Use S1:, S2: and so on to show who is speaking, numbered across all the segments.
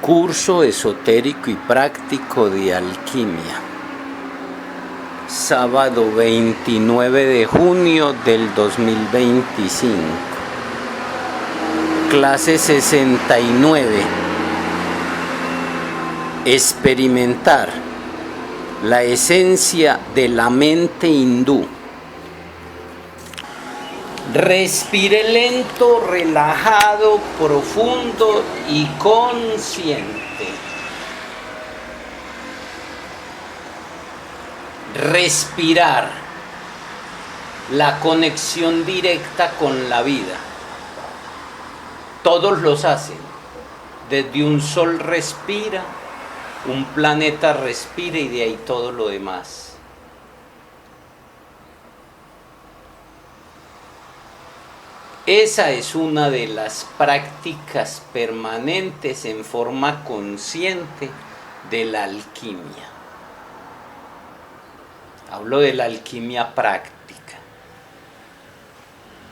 S1: Curso esotérico y práctico de alquimia. Sábado 29 de junio del 2025. Clase 69. Experimentar la esencia de la mente hindú. Respire lento, relajado, profundo y consciente. Respirar, la conexión directa con la vida. Todos los hacen. Desde un sol respira, un planeta respira y de ahí todo lo demás. Esa es una de las prácticas permanentes en forma consciente de la alquimia. Hablo de la alquimia práctica.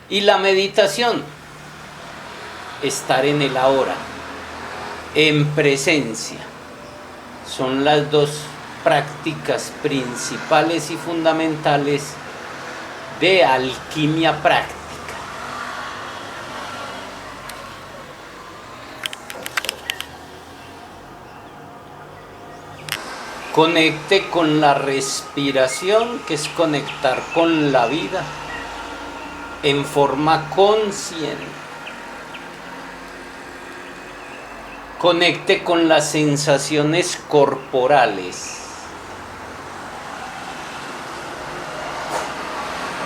S1: Y la meditación, estar en el ahora, en presencia, son las dos prácticas principales y fundamentales de alquimia práctica. Conecte con la respiración, que es conectar con la vida en forma consciente. Conecte con las sensaciones corporales,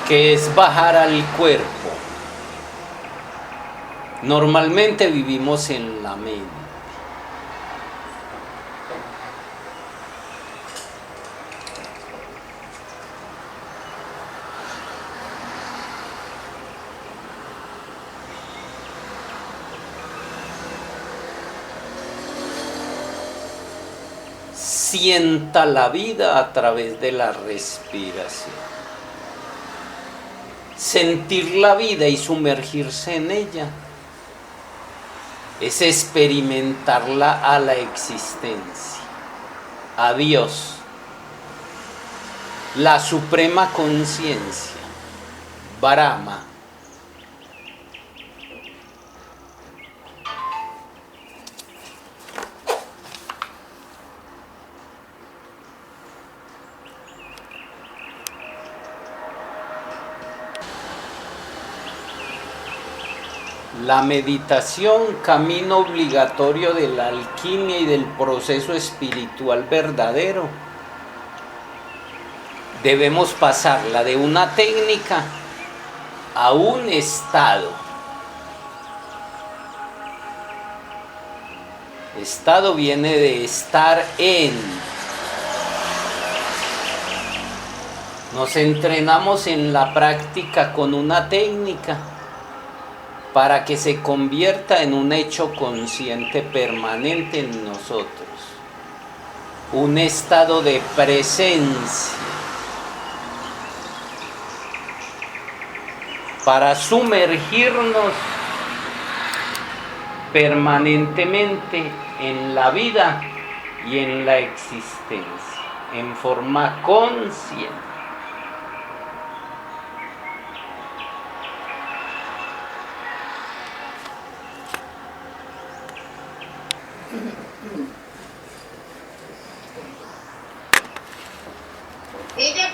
S1: que es bajar al cuerpo. Normalmente vivimos en la mente. Sienta la vida a través de la respiración. Sentir la vida y sumergirse en ella es experimentarla a la existencia, a Dios, la suprema conciencia, Brahma. La meditación, camino obligatorio de la alquimia y del proceso espiritual verdadero. Debemos pasarla de una técnica a un estado. Estado viene de estar en. Nos entrenamos en la práctica con una técnica para que se convierta en un hecho consciente permanente en nosotros, un estado de presencia, para sumergirnos permanentemente en la vida y en la existencia, en forma consciente.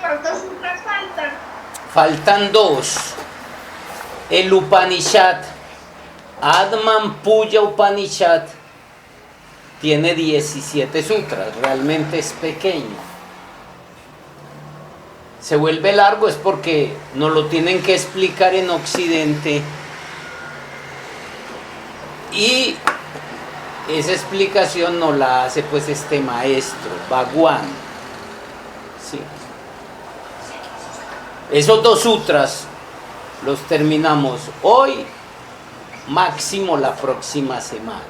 S2: ¿Cuántos sutras faltan?
S1: Faltan dos. El Upanishad, Atman Puya Upanishad, tiene 17 sutras, realmente es pequeño. Se vuelve largo es porque nos lo tienen que explicar en Occidente y esa explicación nos la hace pues este maestro, Bhagwan. Sí. Esos dos sutras los terminamos hoy, máximo la próxima semana,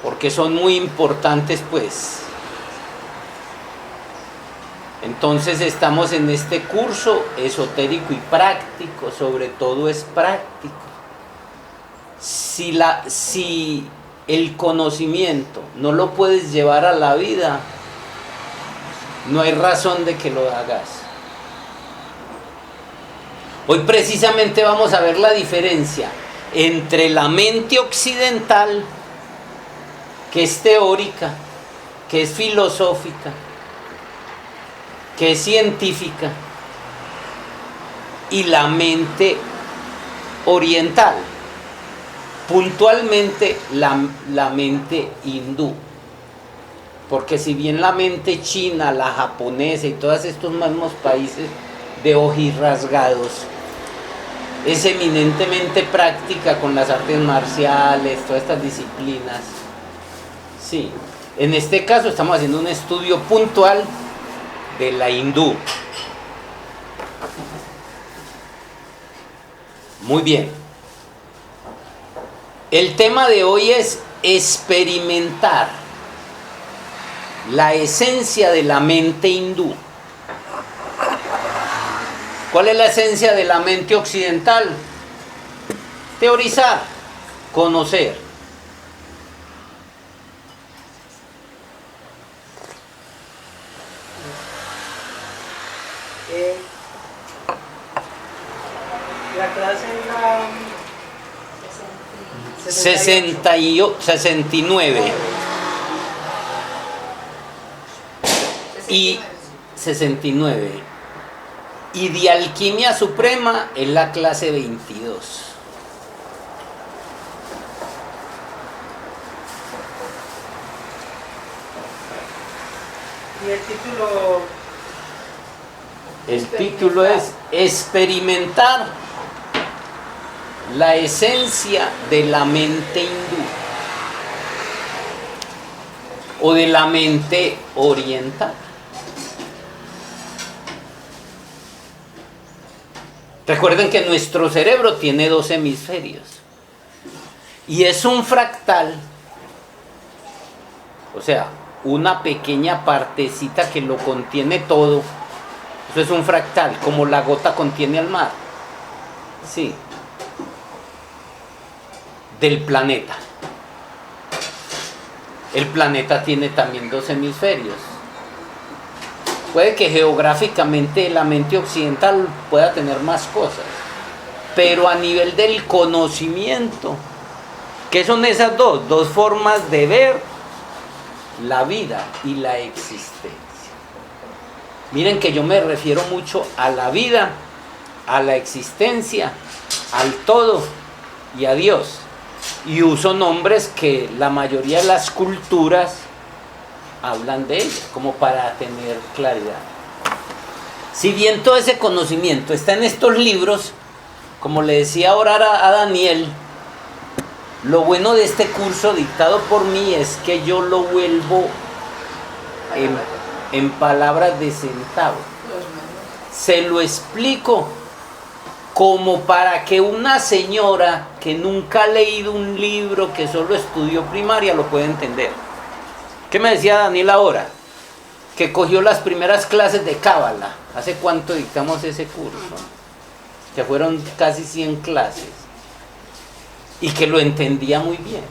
S1: porque son muy importantes pues. Entonces estamos en este curso esotérico y práctico, sobre todo es práctico. Si el conocimiento no lo puedes llevar a la vida, no hay razón de que lo hagas. Hoy precisamente vamos a ver la diferencia entre la mente occidental, que es teórica, que es filosófica, que es científica, y la mente oriental, puntualmente la mente hindú. Porque si bien la mente china, la japonesa y todos estos mismos países de ojirrasgados es eminentemente práctica con las artes marciales, todas estas disciplinas, sí, en este caso estamos haciendo un estudio puntual de la hindú. Muy bien. El tema de hoy es experimentar la esencia de la mente hindú. ¿Cuál es la esencia de la mente occidental? Teorizar, conocer.
S3: La clase es la
S1: 69 y 69. Y de alquimia suprema es la clase 22.
S3: y el título
S1: El título es Experimentar la esencia de la mente hindú o de la mente oriental. Recuerden que nuestro cerebro tiene 2 hemisferios y es un fractal, o sea, una pequeña partecita que lo contiene todo. Eso es un fractal, como la gota contiene al mar. Sí. Del planeta. El planeta tiene también 2 hemisferios. Puede que geográficamente la mente occidental pueda tener más cosas, pero a nivel del conocimiento, ¿qué son esas dos formas de ver la vida y la existencia? Miren que yo me refiero mucho a la vida, a la existencia, al todo y a Dios. Y uso nombres que la mayoría de las culturas hablan de ella, como para tener claridad. Si bien todo ese conocimiento está en estos libros, como le decía ahora a Daniel, lo bueno de este curso dictado por mí es que yo lo vuelvo en palabras de centavo. Se lo explico como para que una señora que nunca ha leído un libro, que solo estudió primaria, lo pueda entender. ¿Qué me decía Daniel ahora? Que cogió las primeras clases de Cábala. ¿Hace cuánto dictamos ese curso? Que fueron casi 100 clases. Y que lo entendía muy bien.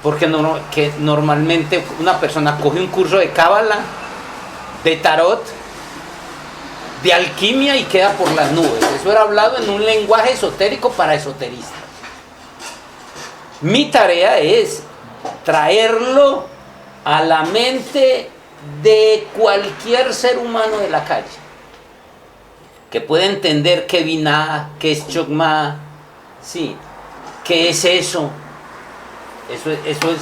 S1: Porque que normalmente una persona coge un curso de Cábala, de tarot, de alquimia y queda por las nubes. Eso era hablado en un lenguaje esotérico para esoteristas. Mi tarea es traerlo a la mente de cualquier ser humano de la calle, que pueda entender qué Binah, qué es Chogma, sí, qué es eso. Eso es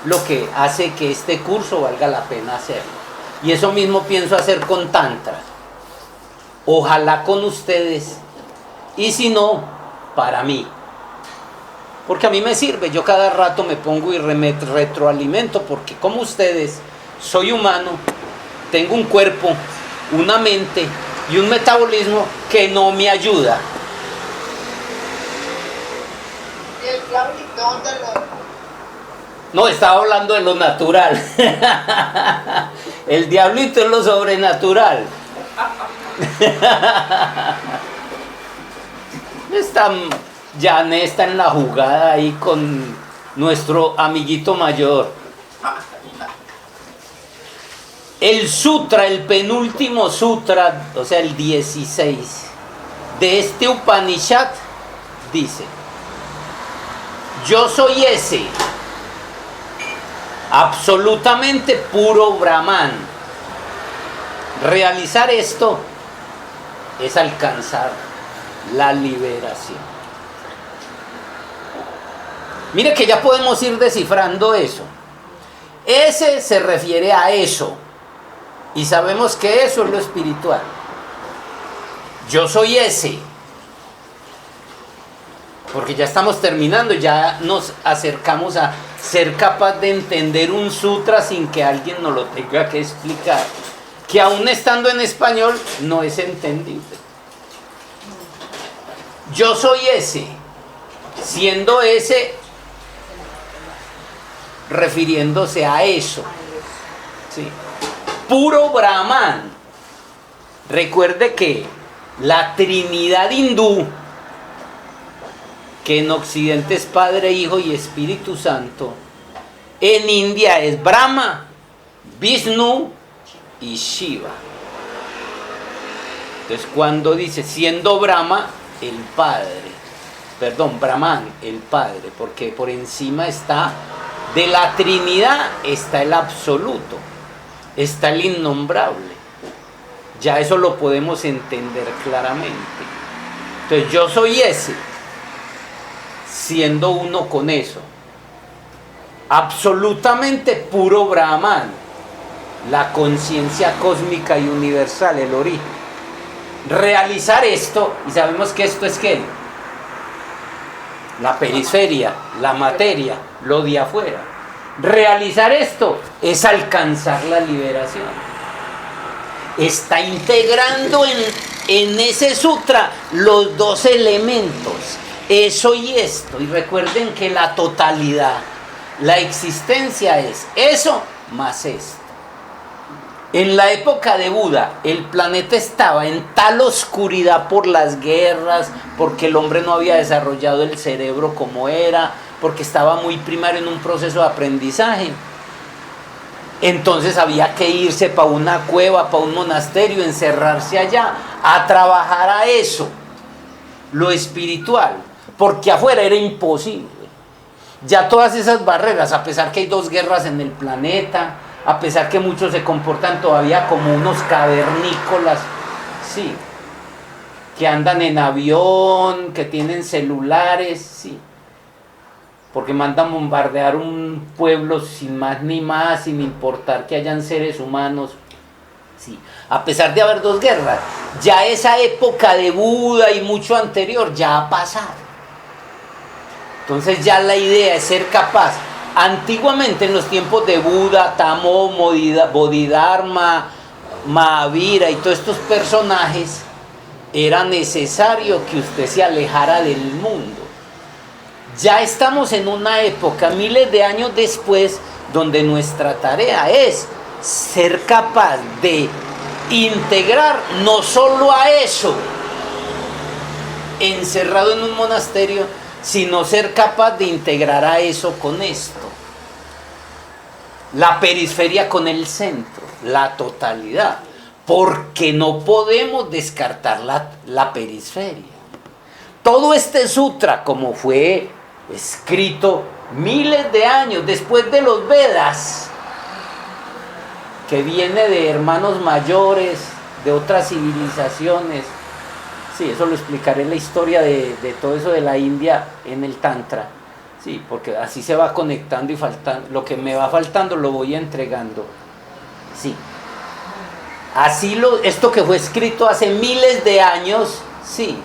S1: lo que hace que este curso valga la pena hacerlo. Y eso mismo pienso hacer con Tantra. Ojalá con ustedes, y si no, para mí. Porque a mí me sirve, yo cada rato me pongo y retroalimento, porque como ustedes, soy humano, tengo un cuerpo, una mente y un metabolismo que no me ayuda.
S2: ¿Y el diablito dónde lo...?
S1: No, estaba hablando de lo natural. El diablito es lo sobrenatural. Jané está en la jugada ahí con nuestro amiguito mayor. El sutra, el penúltimo sutra, o sea, el 16 de este Upanishad, dice: yo soy ese, absolutamente puro Brahman. Realizar esto es alcanzar la liberación. Mire que ya podemos ir descifrando eso. Ese se refiere a eso. Y sabemos que eso es lo espiritual. Yo soy ese. Porque ya estamos terminando, ya nos acercamos a ser capaz de entender un sutra sin que alguien nos lo tenga que explicar. Que aún estando en español no es entendible. Yo soy ese. Siendo ese, refiriéndose a eso. Sí. Puro Brahman. Recuerde que la Trinidad hindú, que en Occidente es Padre, Hijo y Espíritu Santo, en India es Brahma, Vishnu y Shiva. Entonces cuando dice siendo Brahma, el Padre, Brahman, el Padre, porque por encima está de la Trinidad, está el absoluto, está el innombrable. Ya eso lo podemos entender claramente. Entonces yo soy ese, siendo uno con eso. Absolutamente puro Brahman, la conciencia cósmica y universal, el origen. Realizar esto, y sabemos que esto es ¿qué? La periferia, la materia, lo de afuera. Realizar esto es alcanzar la liberación. Está integrando en ese sutra los dos elementos, eso y esto. Y recuerden que la totalidad, la existencia es eso más esto. En la época de Buda, el planeta estaba en tal oscuridad por las guerras, porque el hombre no había desarrollado el cerebro como era, porque estaba muy primario en un proceso de aprendizaje. Entonces había que irse para una cueva, para un monasterio, encerrarse allá, a trabajar a eso, lo espiritual, porque afuera era imposible. Ya todas esas barreras, a pesar que hay 2 guerras en el planeta, a pesar que muchos se comportan todavía como unos cavernícolas, sí, que andan en avión, que tienen celulares, sí, porque mandan bombardear un pueblo sin más ni más, sin importar que hayan seres humanos, sí, a pesar de haber 2 guerras, ya esa época de Buda y mucho anterior ya ha pasado. Entonces ya la idea es ser capaz. Antiguamente, en los tiempos de Buda, Tamo, Bodhidharma, Mahavira y todos estos personajes, era necesario que usted se alejara del mundo. Ya estamos en una época, miles de años después, donde nuestra tarea es ser capaz de integrar no solo a eso, encerrado en un monasterio, sino ser capaz de integrar a eso con esto. La periferia con el centro, la totalidad, porque no podemos descartar la periferia. Todo este sutra, como fue escrito miles de años después de los Vedas, que viene de hermanos mayores, de otras civilizaciones. Sí, eso lo explicaré en la historia de todo eso de la India en el Tantra. Sí, porque así se va conectando y faltando. Lo que me va faltando lo voy entregando. Sí. Así esto que fue escrito hace miles de años, sí.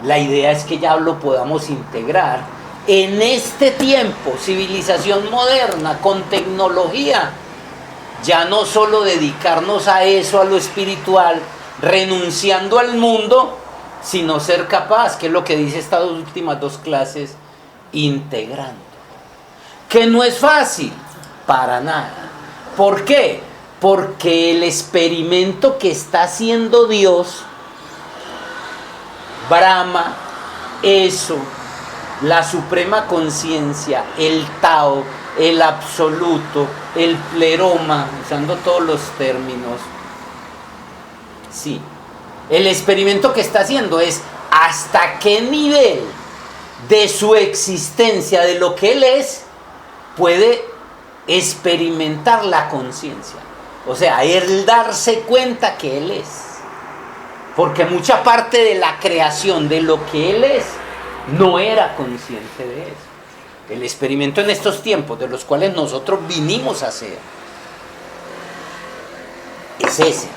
S1: La idea es que ya lo podamos integrar en este tiempo, civilización moderna, con tecnología. Ya no solo dedicarnos a eso, a lo espiritual, renunciando al mundo, sino ser capaz, que es lo que dice estas últimas 2 clases, integrando. Que no es fácil, para nada. ¿Por qué? Porque el experimento que está haciendo Dios, Brahma, eso, la suprema conciencia, el Tao, el absoluto, el pleroma, usando todos los términos. Sí, el experimento que está haciendo es hasta qué nivel de su existencia, de lo que él es, puede experimentar la conciencia. O sea, él darse cuenta que él es. Porque mucha parte de la creación de lo que él es no era consciente de eso. El experimento en estos tiempos, de los cuales nosotros vinimos a hacer, es ese.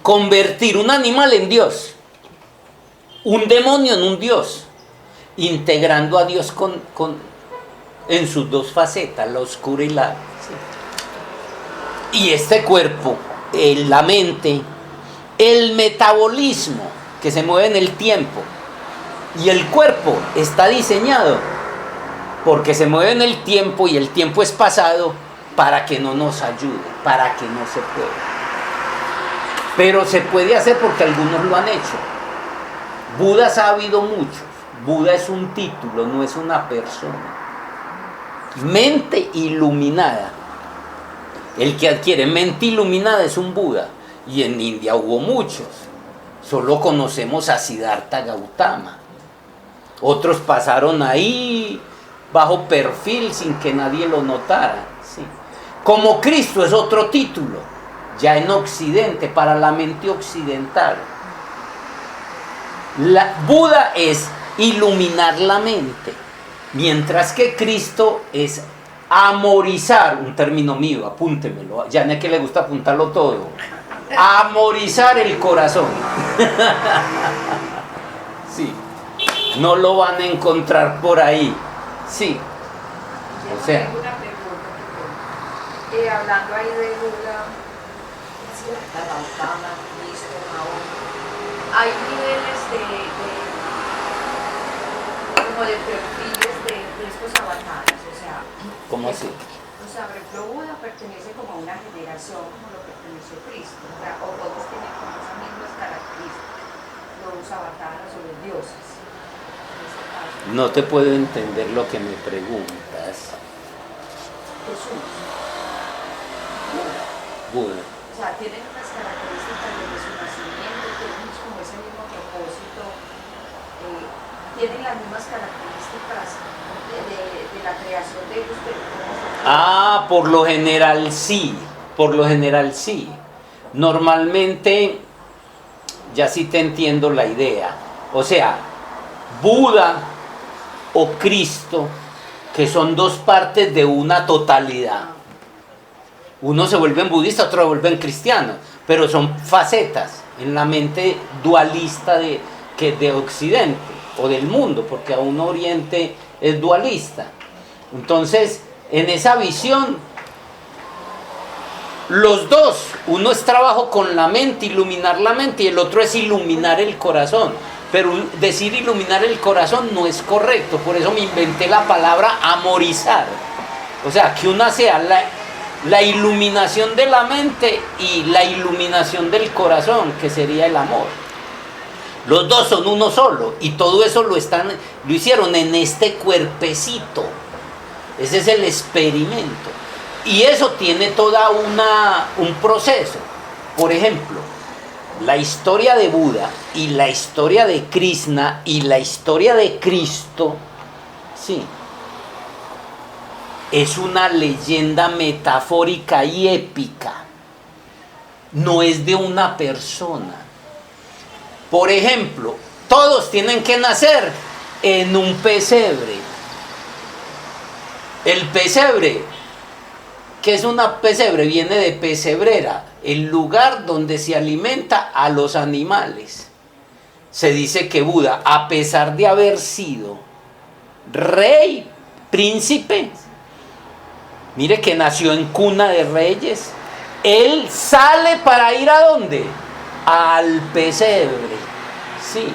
S1: Convertir un animal en Dios, un demonio en un Dios, integrando a Dios en sus dos facetas, la oscura y la... ¿sí? Y este cuerpo, la mente, el metabolismo que se mueve en el tiempo, y el cuerpo está diseñado porque se mueve en el tiempo y el tiempo es pasado para que no nos ayude, para que no se pueda. Pero se puede hacer porque algunos lo han hecho. Budas ha habido muchos. Buda es un título, no es una persona. Mente iluminada. El que adquiere mente iluminada es un Buda. Y en India hubo muchos. Solo conocemos a Siddhartha Gautama. Otros pasaron ahí bajo perfil sin que nadie lo notara. Sí. Como Cristo es otro título. Ya en Occidente, para la mente occidental. Buda es iluminar la mente, mientras que Cristo es amorizar, un término mío, apúntemelo, ya no es que le gusta apuntarlo todo, amorizar el corazón. Sí, no lo van a encontrar por ahí, sí, o sea.
S4: Tengo una pregunta, hablando ahí de Buda, Gautama, Cristo, Mahoma, hay niveles como de perfiles de estos avatares, o sea...
S1: ¿Cómo así?
S4: O sea, por ejemplo, Buda pertenece como a una generación como lo perteneció Cristo, o sea, o todos tienen como esas mismas características, los avatares o los dioses, en este caso.
S1: No te puedo entender lo que me preguntas.
S4: Jesús,
S1: Buda.
S4: o sea, tienen unas características desde su nacimiento, tienen como ese mismo propósito, tienen las mismas características de la creación de ellos, pero ¿cómo?
S1: Por lo general sí, por lo general sí. Normalmente, ya sí te entiendo la idea. O sea, Buda o Cristo, que son dos partes de una totalidad. Unos se vuelven budistas, otros se vuelven cristianos, pero son facetas en la mente dualista de Occidente o del mundo, porque aún Oriente es dualista. Entonces, en esa visión, los dos, uno es trabajo con la mente, iluminar la mente, y el otro es iluminar el corazón. Pero decir iluminar el corazón no es correcto, por eso me inventé la palabra amorizar. O sea, que una sea la iluminación de la mente y la iluminación del corazón, que sería el amor. Los dos son uno solo, y todo eso lo hicieron en este cuerpecito. Ese es el experimento. Y eso tiene toda un proceso. Por ejemplo, la historia de Buda y la historia de Krishna y la historia de Cristo, sí, es una leyenda metafórica y épica. No es de una persona. Por ejemplo, todos tienen que nacer en un pesebre. El pesebre, ¿qué es una pesebre? Viene de pesebrera, el lugar donde se alimenta a los animales. Se dice que Buda, a pesar de haber sido rey, príncipe, mire que nació en cuna de reyes, él sale para ir ¿a dónde? Al pesebre. Sí.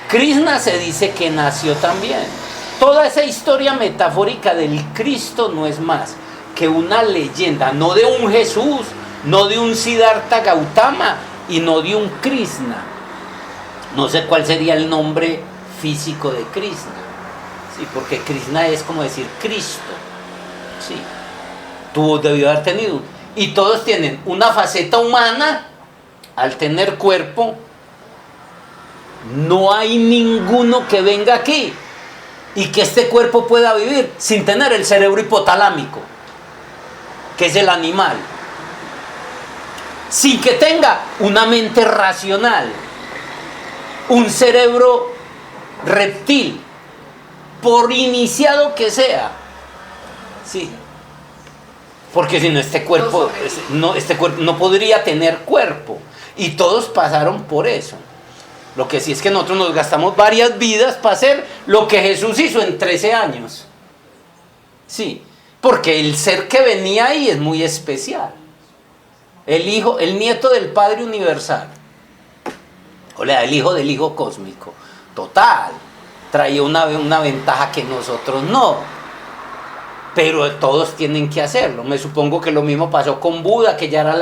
S1: Krishna se dice que nació también. Toda esa historia metafórica del Cristo no es más que una leyenda, no de un Jesús, no de un Siddhartha Gautama y no de un Krishna. No sé cuál sería el nombre físico de Krishna, ¿sí? Porque Krishna es como decir Cristo, ¿sí? Debió haber tenido, y todos tienen una faceta humana. Al tener cuerpo, no hay ninguno que venga aquí y que este cuerpo pueda vivir sin tener el cerebro hipotalámico, que es el animal, sin que tenga una mente racional, un cerebro reptil, por iniciado que sea, sí, porque si no este cuerpo no podría tener cuerpo, y todos pasaron por eso. Lo que sí es que nosotros nos gastamos varias vidas para hacer lo que Jesús hizo en 13 años, sí, porque el ser que venía ahí es muy especial, el hijo, el nieto del Padre Universal, o sea, el hijo del Hijo Cósmico, total, traía una ventaja que nosotros no, pero todos tienen que hacerlo. Me supongo que lo mismo pasó con Buda, que ya era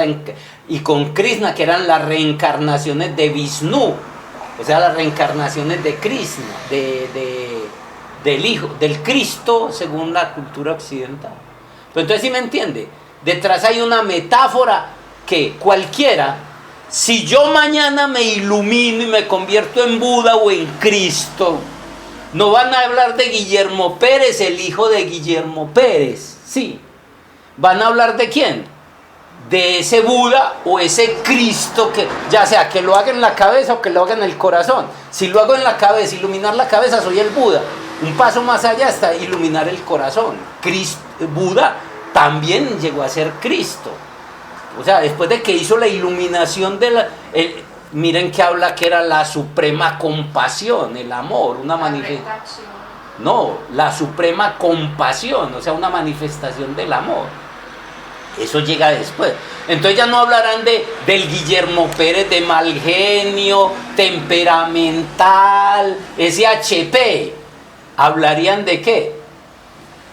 S1: y con Krishna, que eran las reencarnaciones de Vishnu, o sea, las reencarnaciones de Krishna, del Hijo, del Cristo, según la cultura occidental. Pero entonces, ¿sí me entiende? Detrás hay una metáfora que cualquiera, si yo mañana me ilumino y me convierto en Buda o en Cristo, no van a hablar de Guillermo Pérez, el hijo de Guillermo Pérez, sí. ¿Van a hablar de quién? De ese Buda o ese Cristo, que ya sea que lo haga en la cabeza o que lo haga en el corazón. Si lo hago en la cabeza, iluminar la cabeza, soy el Buda. Un paso más allá está iluminar el corazón. Buda también llegó a ser Cristo. O sea, después de que hizo la iluminación miren que habla que era la suprema compasión, el amor, una manifestación. No, la suprema compasión, o sea, una manifestación del amor. Eso llega después. Entonces ya no hablarán del Guillermo Pérez de mal genio, temperamental, ese HP. ¿Hablarían de qué?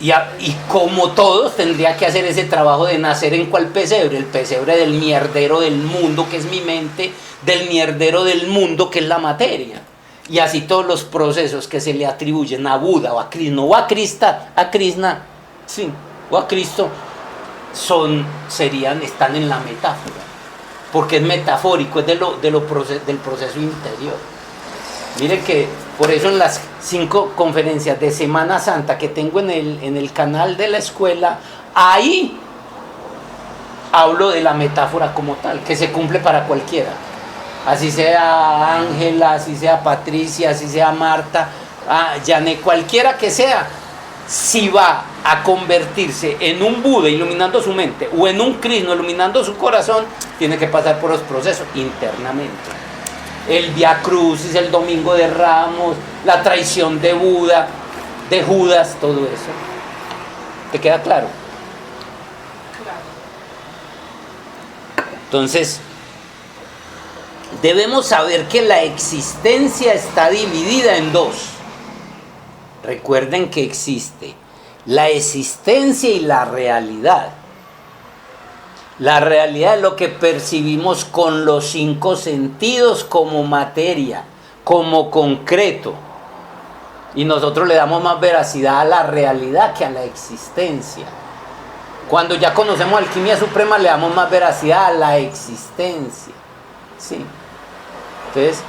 S1: Y como todos tendría que hacer ese trabajo de nacer en cuál pesebre, el pesebre del mierdero del mundo, que es mi mente, del mierdero del mundo, que es la materia. Y así todos los procesos que se le atribuyen a Buda o a Krishna o a Krishna, sí, o a Cristo, están en la metáfora, porque es metafórico, es del proceso interior. Miren que por eso en las 5 conferencias de Semana Santa que tengo en el canal de la escuela, ahí hablo de la metáfora como tal, que se cumple para cualquiera. Así sea Ángela, así sea Patricia, así sea Marta, Janet, cualquiera que sea, si va a convertirse en un Buda iluminando su mente o en un Krishna iluminando su corazón, tiene que pasar por los procesos internamente. El Vía Crucis, el Domingo de Ramos, la traición de Buda, de Judas, todo eso. ¿Te queda claro? Entonces, debemos saber que la existencia está dividida en 2. Recuerden que existe la existencia y la realidad. La realidad es lo que percibimos con los 5 sentidos como materia, como concreto. Y nosotros le damos más veracidad a la realidad que a la existencia. Cuando ya conocemos alquimia suprema, le damos más veracidad a la existencia. ¿Sí? Entonces,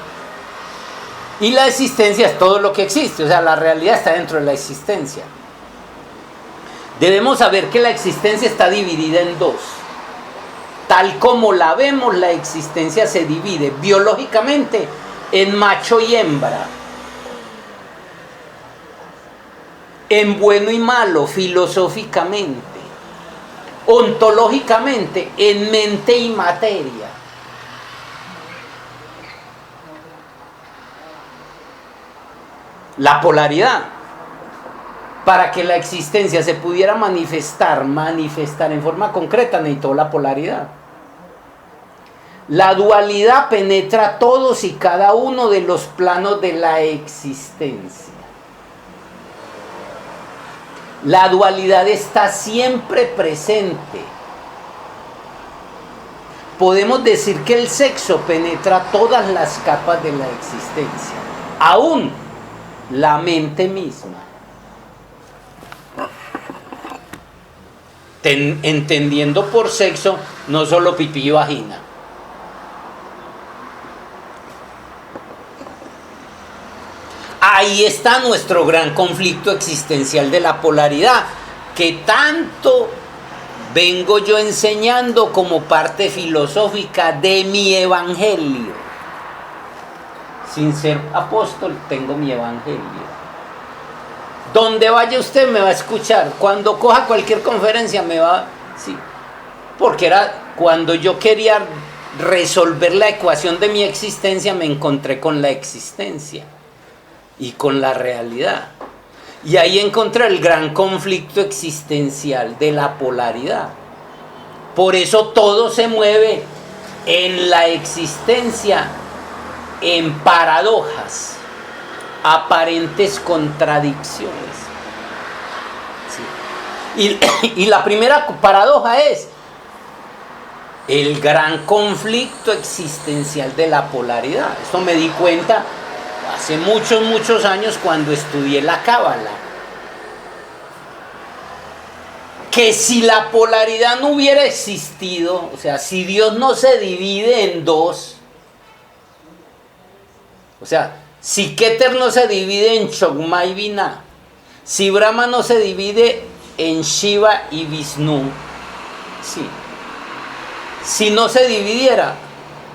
S1: y la existencia es todo lo que existe, o sea, la realidad está dentro de la existencia. Debemos saber que la existencia está dividida en 2. Tal como la vemos, la existencia se divide biológicamente en macho y hembra, en bueno y malo, filosóficamente, ontológicamente, en mente y materia. La polaridad. Para que la existencia se pudiera manifestar en forma concreta, necesitó la polaridad. La dualidad penetra todos y cada uno de los planos de la existencia. La dualidad está siempre presente. Podemos decir que el sexo penetra todas las capas de la existencia, aún la mente misma. Entendiendo por sexo no solo pipí y vagina. Ahí está nuestro gran conflicto existencial de la polaridad, que tanto vengo yo enseñando como parte filosófica de mi evangelio. Sin ser apóstol, tengo mi evangelio. Donde vaya usted me va a escuchar. Cuando coja cualquier conferencia me va... Sí. Porque era cuando yo quería resolver la ecuación de mi existencia, me encontré con la existencia y con la realidad. Y ahí encontré el gran conflicto existencial de la polaridad. Por eso todo se mueve en la existencia en paradojas, aparentes contradicciones. Sí. Y la primera paradoja es el gran conflicto existencial de la polaridad. Esto me di cuenta hace muchos años cuando estudié la Cábala. Que si la polaridad no hubiera existido, o sea, si Dios no se divide en dos, o sea, si Keter no se divide en Chokma y Binah, si Brahma no se divide en Shiva y Vishnu, sí. Si no se dividiera,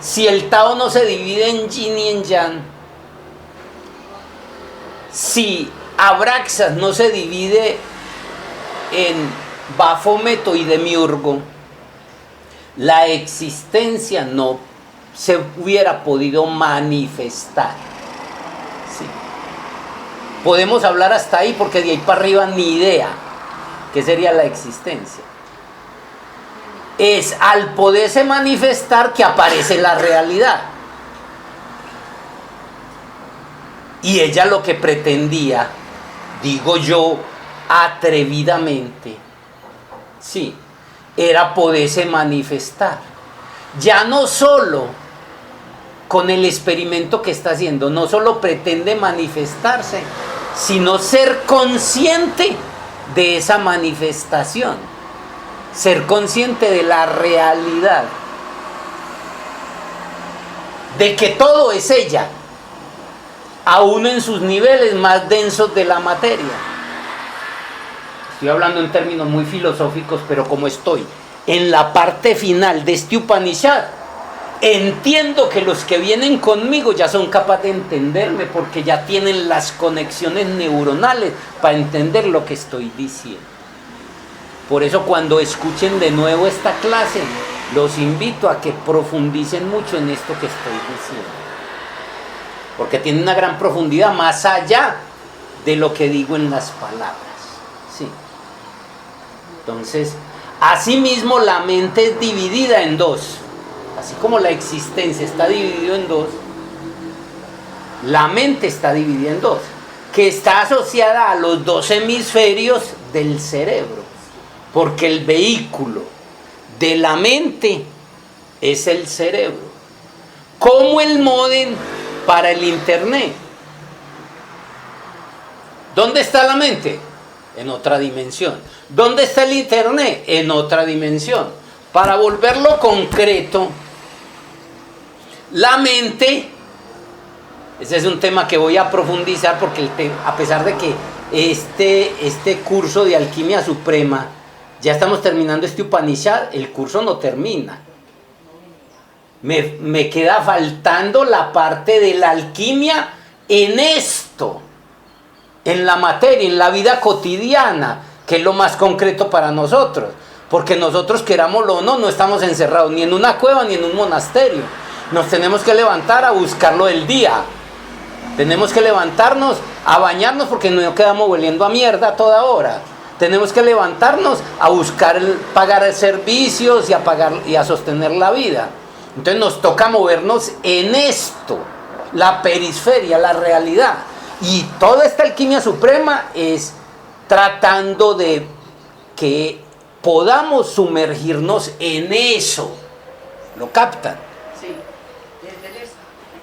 S1: si el Tao no se divide en Yin y en Yang, si Abraxas no se divide en Bafómeto y Demiurgo, la existencia no se hubiera podido manifestar. Sí. Podemos hablar hasta ahí porque de ahí para arriba ni idea qué sería la existencia. Es al poderse manifestar que aparece la realidad. Y ella lo que pretendía, digo yo atrevidamente, sí, era poderse manifestar. Ya no solo con el experimento que está haciendo, no solo pretende manifestarse, sino ser consciente de esa manifestación, ser consciente de la realidad, de que todo es ella, aún en sus niveles más densos de la materia. Estoy hablando en términos muy filosóficos, pero como estoy en la parte final de este Upanishad, entiendo que los que vienen conmigo ya son capaces de entenderme porque ya tienen las conexiones neuronales para entender lo que estoy diciendo. Por eso cuando escuchen de nuevo esta clase, los invito a que profundicen mucho en esto que estoy diciendo. Porque tiene una gran profundidad más allá de lo que digo en las palabras. Sí. Entonces, asimismo la mente es dividida en dos. Así como la existencia está dividida en dos, la mente está dividida en dos, que está asociada a los dos hemisferios del cerebro, porque el vehículo de la mente es el cerebro, como el módem para el internet. ¿Dónde está la mente? En otra dimensión. ¿Dónde está el internet? En otra dimensión. Para volverlo concreto, la mente, ese es un tema que voy a profundizar porque a pesar de que este curso de Alquimia Suprema, ya estamos terminando este Upanishad, el curso no termina. Me queda faltando la parte de la alquimia en esto, en la materia, en la vida cotidiana, que es lo más concreto para nosotros. Porque nosotros, querámoslo o no, no estamos encerrados ni en una cueva ni en un monasterio. Nos tenemos que levantar a buscarlo del día. Tenemos que levantarnos a bañarnos porque no quedamos hueliendo a mierda a toda hora. Tenemos que levantarnos a buscar pagar servicios y a sostener la vida. Entonces nos toca movernos en esto, la periferia, la realidad. Y toda esta alquimia suprema es tratando de que podamos sumergirnos en eso. ¿Lo captan?
S4: Sí, desde el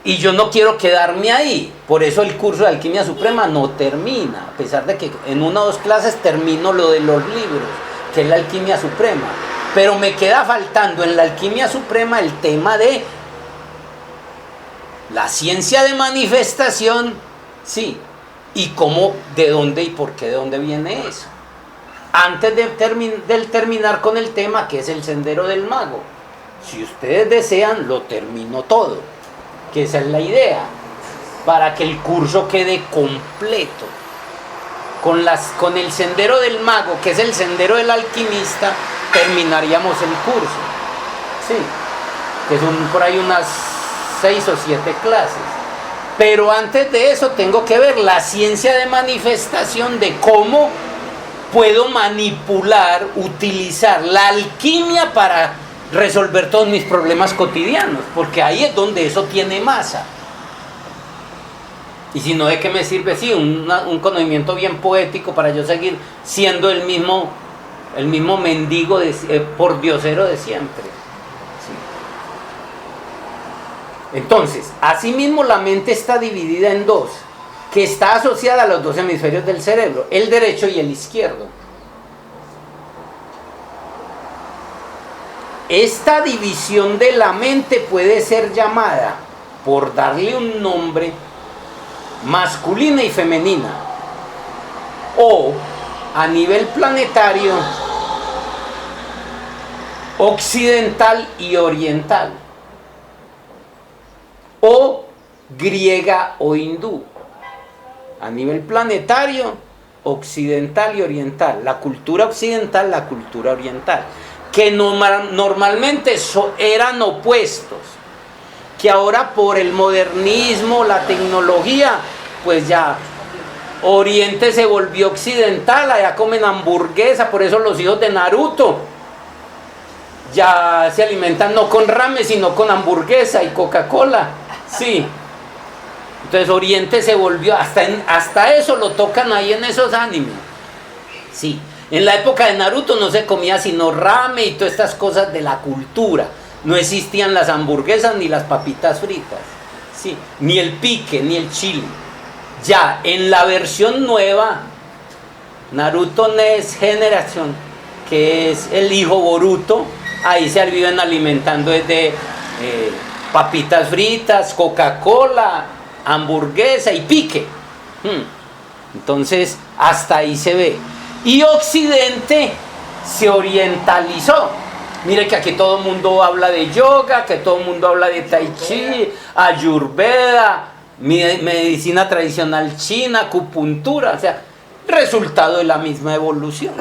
S1: Y yo no quiero quedarme ahí. Por eso el curso de Alquimia Suprema no termina. A pesar de que en una o dos clases termino lo de los libros, que es la Alquimia Suprema. Pero me queda faltando en la Alquimia Suprema el tema de la ciencia de manifestación, sí, y cómo, de dónde y por qué, de dónde viene eso. Antes de terminar con el tema que es el sendero del mago. Si ustedes desean, lo termino todo, que esa es la idea, para que el curso quede completo. Con el sendero del mago, que es el sendero del alquimista, terminaríamos el curso. Sí, que son por ahí unas 6 o 7 clases. Pero antes de eso tengo que ver la ciencia de manifestación de cómo puedo manipular, utilizar la alquimia para resolver todos mis problemas cotidianos, porque ahí es donde eso tiene masa. Y si no, ¿de qué me sirve? Sí, un conocimiento bien poético para yo seguir siendo el mismo mendigo pordiosero de siempre. Sí. Entonces, asimismo la mente está dividida en dos, que está asociada a los dos hemisferios del cerebro, el derecho y el izquierdo. Esta división de la mente puede ser llamada, por darle un nombre, masculina y femenina, o a nivel planetario, occidental y oriental, o griega o hindú. A nivel planetario, occidental y oriental, la cultura occidental, la cultura oriental, que normalmente eran opuestos, que ahora por el modernismo, la tecnología, pues ya Oriente se volvió occidental, allá comen hamburguesa, por eso los hijos de Naruto ya se alimentan no con ramen, sino con hamburguesa y Coca-Cola, sí. Entonces Oriente se volvió, hasta eso lo tocan ahí en esos animes, sí. En la época de Naruto no se comía sino ramen y todas estas cosas de la cultura. No existían las hamburguesas ni las papitas fritas, sí, ni el pique, ni el chile. Ya en la versión nueva, Naruto Next Generation, que es el hijo Boruto, ahí se viven alimentando desde papitas fritas, Coca-Cola, hamburguesa y pique. Entonces, hasta ahí se ve. Y Occidente se orientalizó. Mire que aquí todo el mundo habla de yoga, que todo el mundo habla de tai chi, ayurveda, medicina tradicional china, acupuntura, o sea, resultado de la misma evolución.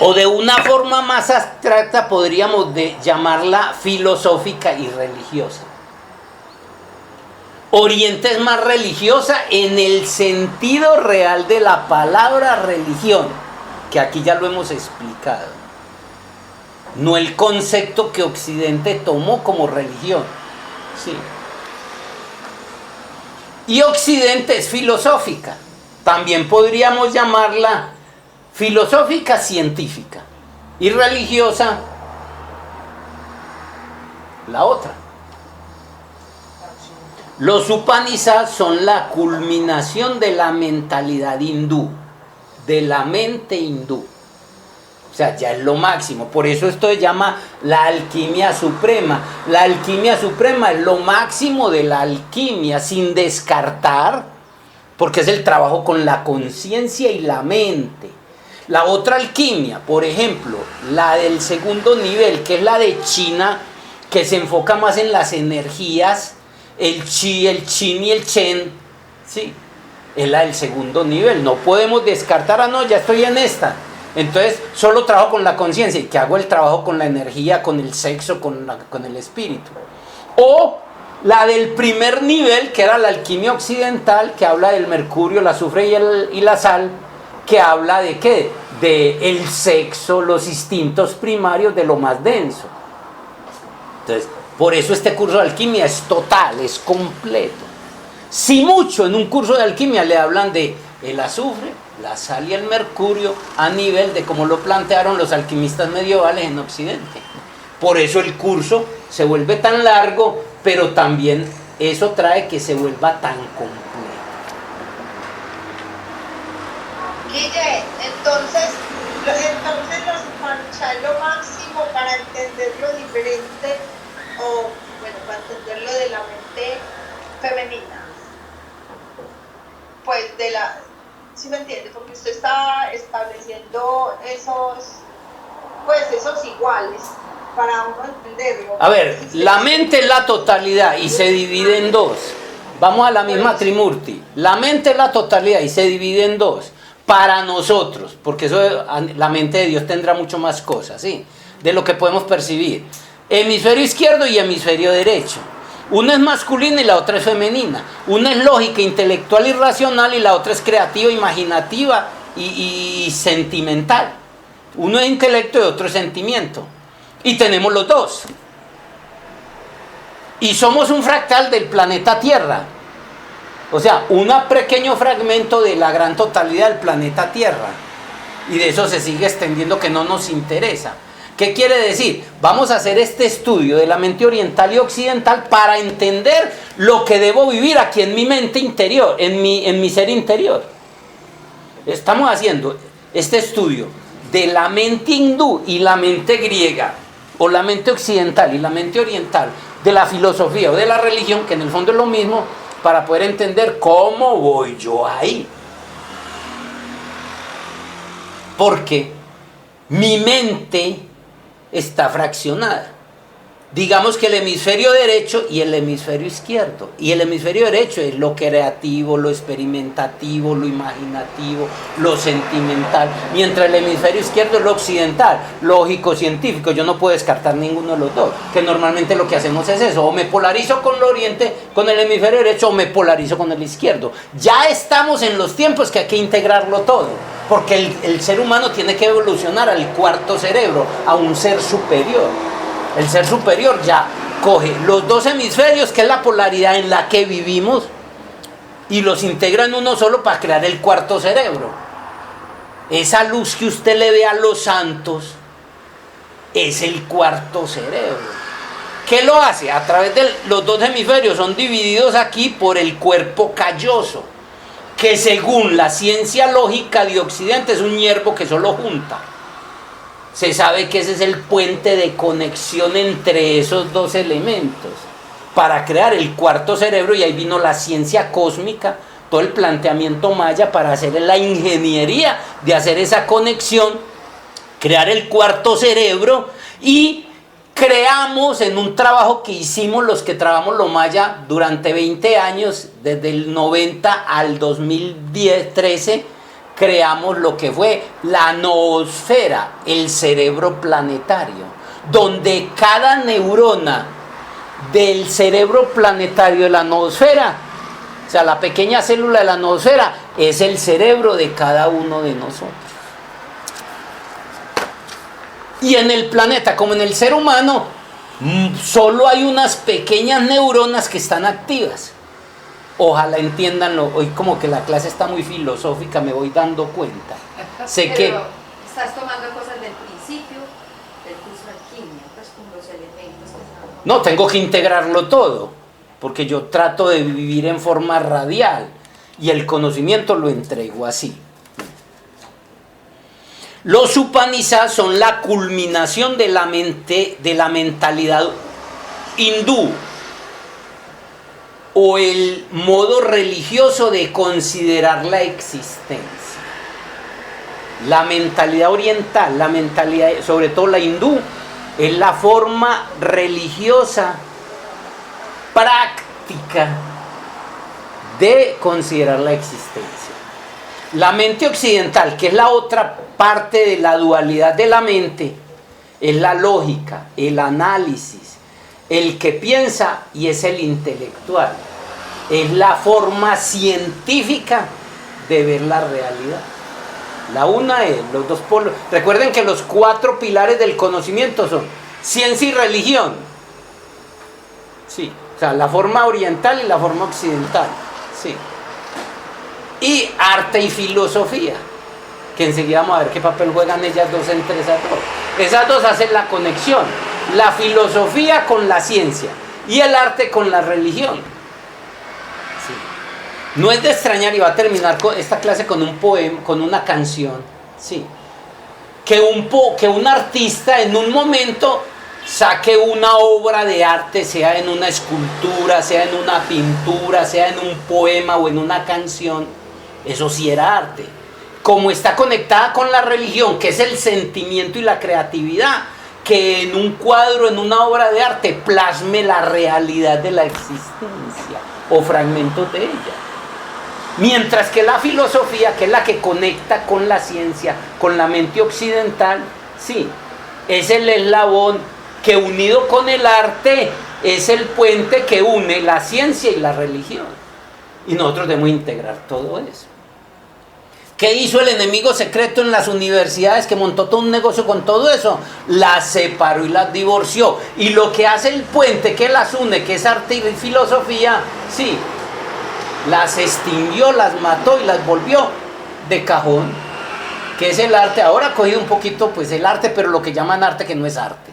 S1: O de una forma más abstracta podríamos llamarla filosófica y religiosa. Oriente es más religiosa en el sentido real de la palabra religión, que aquí ya lo hemos explicado. No el concepto que Occidente tomó como religión. Sí. Y Occidente es filosófica. También podríamos llamarla filosófica científica. Y religiosa, la otra. Los Upanishads son la culminación de la mentalidad hindú, de la mente hindú. O sea, ya es lo máximo. Por eso esto se llama la alquimia suprema. La alquimia suprema es lo máximo de la alquimia, sin descartar, porque es el trabajo con la conciencia y la mente. La otra alquimia, por ejemplo, la del segundo nivel, que es la de China, que se enfoca más en las energías, el chi, el chin y el chen, ¿sí? Es la del segundo nivel. No podemos descartar, no, ya estoy en esta. Entonces, solo trabajo con la conciencia y que hago el trabajo con la energía, con el sexo, con el espíritu. O la del primer nivel, que era la alquimia occidental, que habla del mercurio, el azufre y la sal, que habla de ¿qué? De el sexo, los instintos primarios de lo más denso. Entonces, por eso este curso de alquimia es total, es completo. Si mucho en un curso de alquimia le hablan de el azufre, la sal y el mercurio a nivel de como lo plantearon los alquimistas medievales en Occidente. Por eso el curso se vuelve tan largo, pero también eso trae que se vuelva tan completo.
S2: Guille, entonces lo máximo para entender lo diferente, o bueno, para entender lo de la mente femenina, pues ¿sí me entiende? Porque usted está estableciendo esos iguales para uno entenderlo.
S1: A ver, la mente es la totalidad y se divide en dos. Vamos a la misma Trimurti. La mente es la totalidad y se divide en dos. Para nosotros, porque eso, la mente de Dios tendrá mucho más cosas, ¿sí? De lo que podemos percibir. Hemisferio izquierdo y hemisferio derecho. Una es masculina y la otra es femenina. Una es lógica, intelectual y racional, y la otra es creativa, imaginativa y sentimental. Uno es intelecto y otro es sentimiento. Y tenemos los dos. Y somos un fractal del planeta Tierra. O sea, un pequeño fragmento de la gran totalidad del planeta Tierra. Y de eso se sigue extendiendo que no nos interesa. ¿Qué quiere decir? Vamos a hacer este estudio de la mente oriental y occidental para entender lo que debo vivir aquí en mi mente interior, en mi ser interior. Estamos haciendo este estudio de la mente hindú y la mente griega, o la mente occidental y la mente oriental, de la filosofía o de la religión, que en el fondo es lo mismo, para poder entender cómo voy yo ahí. Porque mi mente está fraccionada. Digamos que el hemisferio derecho y el hemisferio izquierdo. Y el hemisferio derecho es lo creativo, lo experimentativo, lo imaginativo, lo sentimental. Mientras el hemisferio izquierdo es lo occidental, lógico, científico. Yo no puedo descartar ninguno de los dos. Que normalmente lo que hacemos es eso. O me polarizo con lo oriente, con el hemisferio derecho, o me polarizo con el izquierdo. Ya estamos en los tiempos que hay que integrarlo todo. Porque el ser humano tiene que evolucionar al cuarto cerebro, a un ser superior. El ser superior ya coge los dos hemisferios, que es la polaridad en la que vivimos, y los integra en uno solo para crear el cuarto cerebro. Esa luz que usted le ve a los santos es el cuarto cerebro. ¿Qué lo hace? A través de los dos hemisferios son divididos aquí por el cuerpo calloso, que según la ciencia lógica de Occidente es un hierbo que solo junta. Se sabe que ese es el puente de conexión entre esos dos elementos para crear el cuarto cerebro, y ahí vino la ciencia cósmica, todo el planteamiento maya para hacer la ingeniería de hacer esa conexión, crear el cuarto cerebro, y creamos en un trabajo que hicimos los que trabajamos lo maya durante 20 años, desde el 90 al 2013, creamos lo que fue la noosfera, el cerebro planetario, donde cada neurona del cerebro planetario de la noosfera, o sea, la pequeña célula de la noosfera, es el cerebro de cada uno de nosotros. Y en el planeta, como en el ser humano, solo hay unas pequeñas neuronas que están activas. Ojalá entiendanlo. Hoy como que la clase está muy filosófica, me voy dando cuenta. Sé que
S4: estás tomando cosas del principio del curso de alquimia, pues con los elementos que
S1: no, tengo que integrarlo todo, porque yo trato de vivir en forma radial y el conocimiento lo entrego así. Los Upanishads son la culminación de la mente, de la mentalidad hindú, o el modo religioso de considerar la existencia. La mentalidad oriental, la mentalidad, sobre todo la hindú, es la forma religiosa práctica de considerar la existencia. La mente occidental, que es la otra parte de la dualidad de la mente, es la lógica, el análisis, el que piensa, y es el intelectual. Es la forma científica de ver la realidad. La una es los dos polos. Recuerden que los 4 pilares del conocimiento son ciencia y religión. Sí, o sea, la forma oriental y la forma occidental. Sí. Y arte y filosofía, que enseguida vamos a ver qué papel juegan ellas dos entre esas dos. Esas dos hacen la conexión. la filosofía con la ciencia y el arte con la religión. Sí. No es de extrañar, y va a terminar esta clase con un poema, con una canción, sí, que un artista en un momento saque una obra de arte, sea en una escultura, sea en una pintura, sea en un poema o en una canción. Eso sí era arte. Como está conectada con la religión, que es el sentimiento y la creatividad, que en un cuadro, en una obra de arte, plasme la realidad de la existencia o fragmentos de ella. Mientras que la filosofía, que es la que conecta con la ciencia, con la mente occidental, sí, es el eslabón que, unido con el arte, es el puente que une la ciencia y la religión. Y nosotros debemos integrar todo eso. ¿Qué hizo el enemigo secreto en las universidades, que montó todo un negocio con todo eso? Las separó y las divorció. Y lo que hace el puente que las une, que es arte y filosofía, sí, las extinguió, las mató y las volvió de cajón, que es el arte. Ahora ha cogido un poquito pues el arte, pero lo que llaman arte, que no es arte.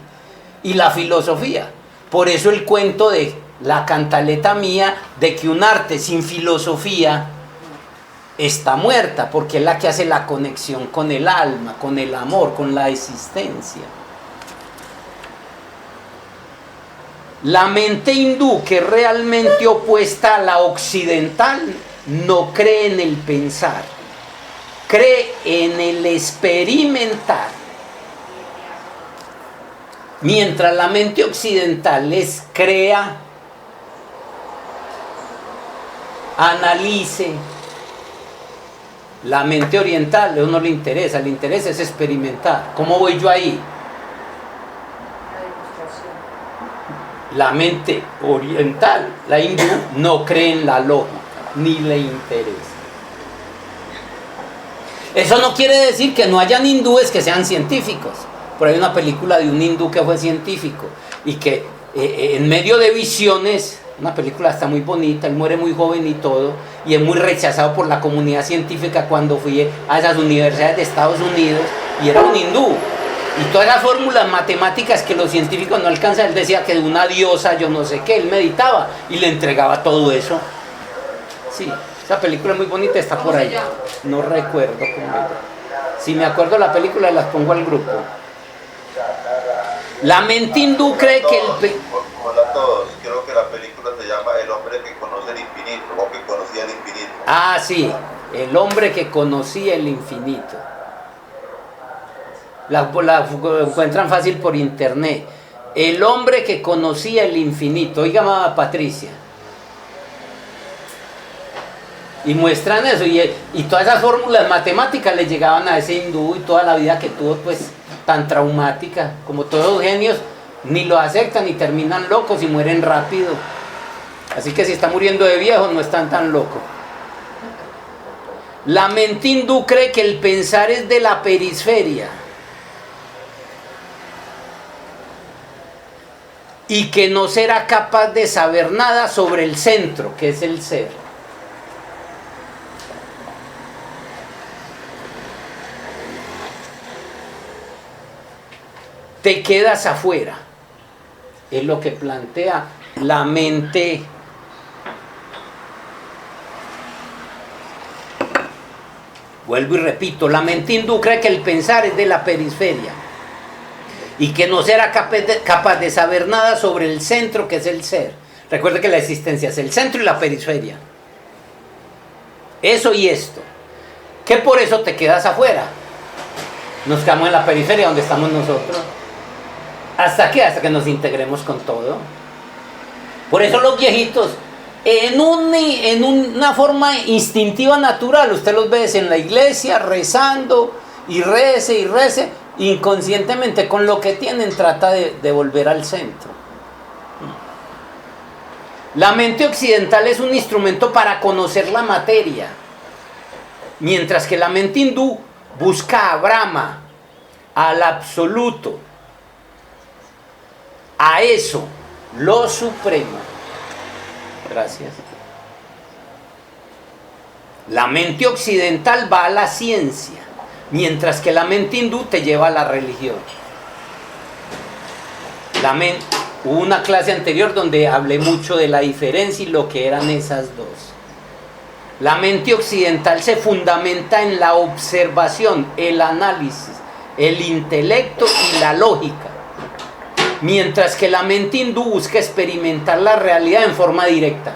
S1: Y la filosofía. Por eso el cuento de la cantaleta mía, de que un arte sin filosofía está muerta, porque es la que hace la conexión con el alma, con el amor, con la existencia. La mente hindú, que es realmente opuesta a la occidental, no cree en el pensar, cree en el experimentar. Mientras la mente occidental crea, analice. La mente oriental, a uno le interesa es experimentar. ¿Cómo voy yo ahí? La mente oriental, la hindú, no cree en la lógica, ni le interesa. Eso no quiere decir que no hayan hindúes que sean científicos. Por ahí hay una película de un hindú que fue científico y que en medio de visiones, una película está muy bonita, él muere muy joven y todo, y es muy rechazado por la comunidad científica cuando fui a esas universidades de Estados Unidos, y era un hindú. Y todas las fórmulas matemáticas que los científicos no alcanzan, él decía que de una diosa, yo no sé qué, él meditaba y le entregaba todo eso. Sí, esa película es muy bonita, está por ahí. No recuerdo cómo era. Si me acuerdo de la película, las pongo al grupo. La mente hindú cree que
S5: Hola a todos, creo que la película se llama El hombre que conoce el infinito, o que conocía el infinito.
S1: Ah, sí, El hombre que conocía el infinito. La encuentran fácil por internet. El hombre que conocía el infinito. Oiga, Patricia. Y muestran eso. Y todas esas fórmulas matemáticas le llegaban a ese hindú, y toda la vida que tuvo, pues, tan traumática. Como todos los genios, ni lo aceptan y terminan locos y mueren rápido. Así que si está muriendo de viejo, no están tan locos. La mente hindú cree que el pensar es de la periferia. Y que no será capaz de saber nada sobre el centro, que es el ser. Te quedas afuera. Es lo que plantea la mente. Vuelvo y repito, la mente hindú cree que el pensar es de la periferia y que no será capaz de saber nada sobre el centro, que es el ser. Recuerde que la existencia es el centro y la periferia. Eso y esto. Que por eso te quedas afuera. Nos quedamos en la periferia donde estamos nosotros. ¿Hasta qué? Hasta que nos integremos con todo. Por eso los viejitos, en una forma instintiva natural, usted los ve en la iglesia rezando y rece, inconscientemente con lo que tienen trata de volver al centro. La mente occidental es un instrumento para conocer la materia, mientras que la mente hindú busca a Brahma, al absoluto, a eso, lo supremo. Gracias. La mente occidental va a la ciencia, mientras que la mente hindú te lleva a la religión. Hubo una clase anterior donde hablé mucho de la diferencia y lo que eran esas dos. La mente occidental se fundamenta en la observación, el análisis, el intelecto y la lógica, mientras que la mente hindú busca experimentar la realidad en forma directa.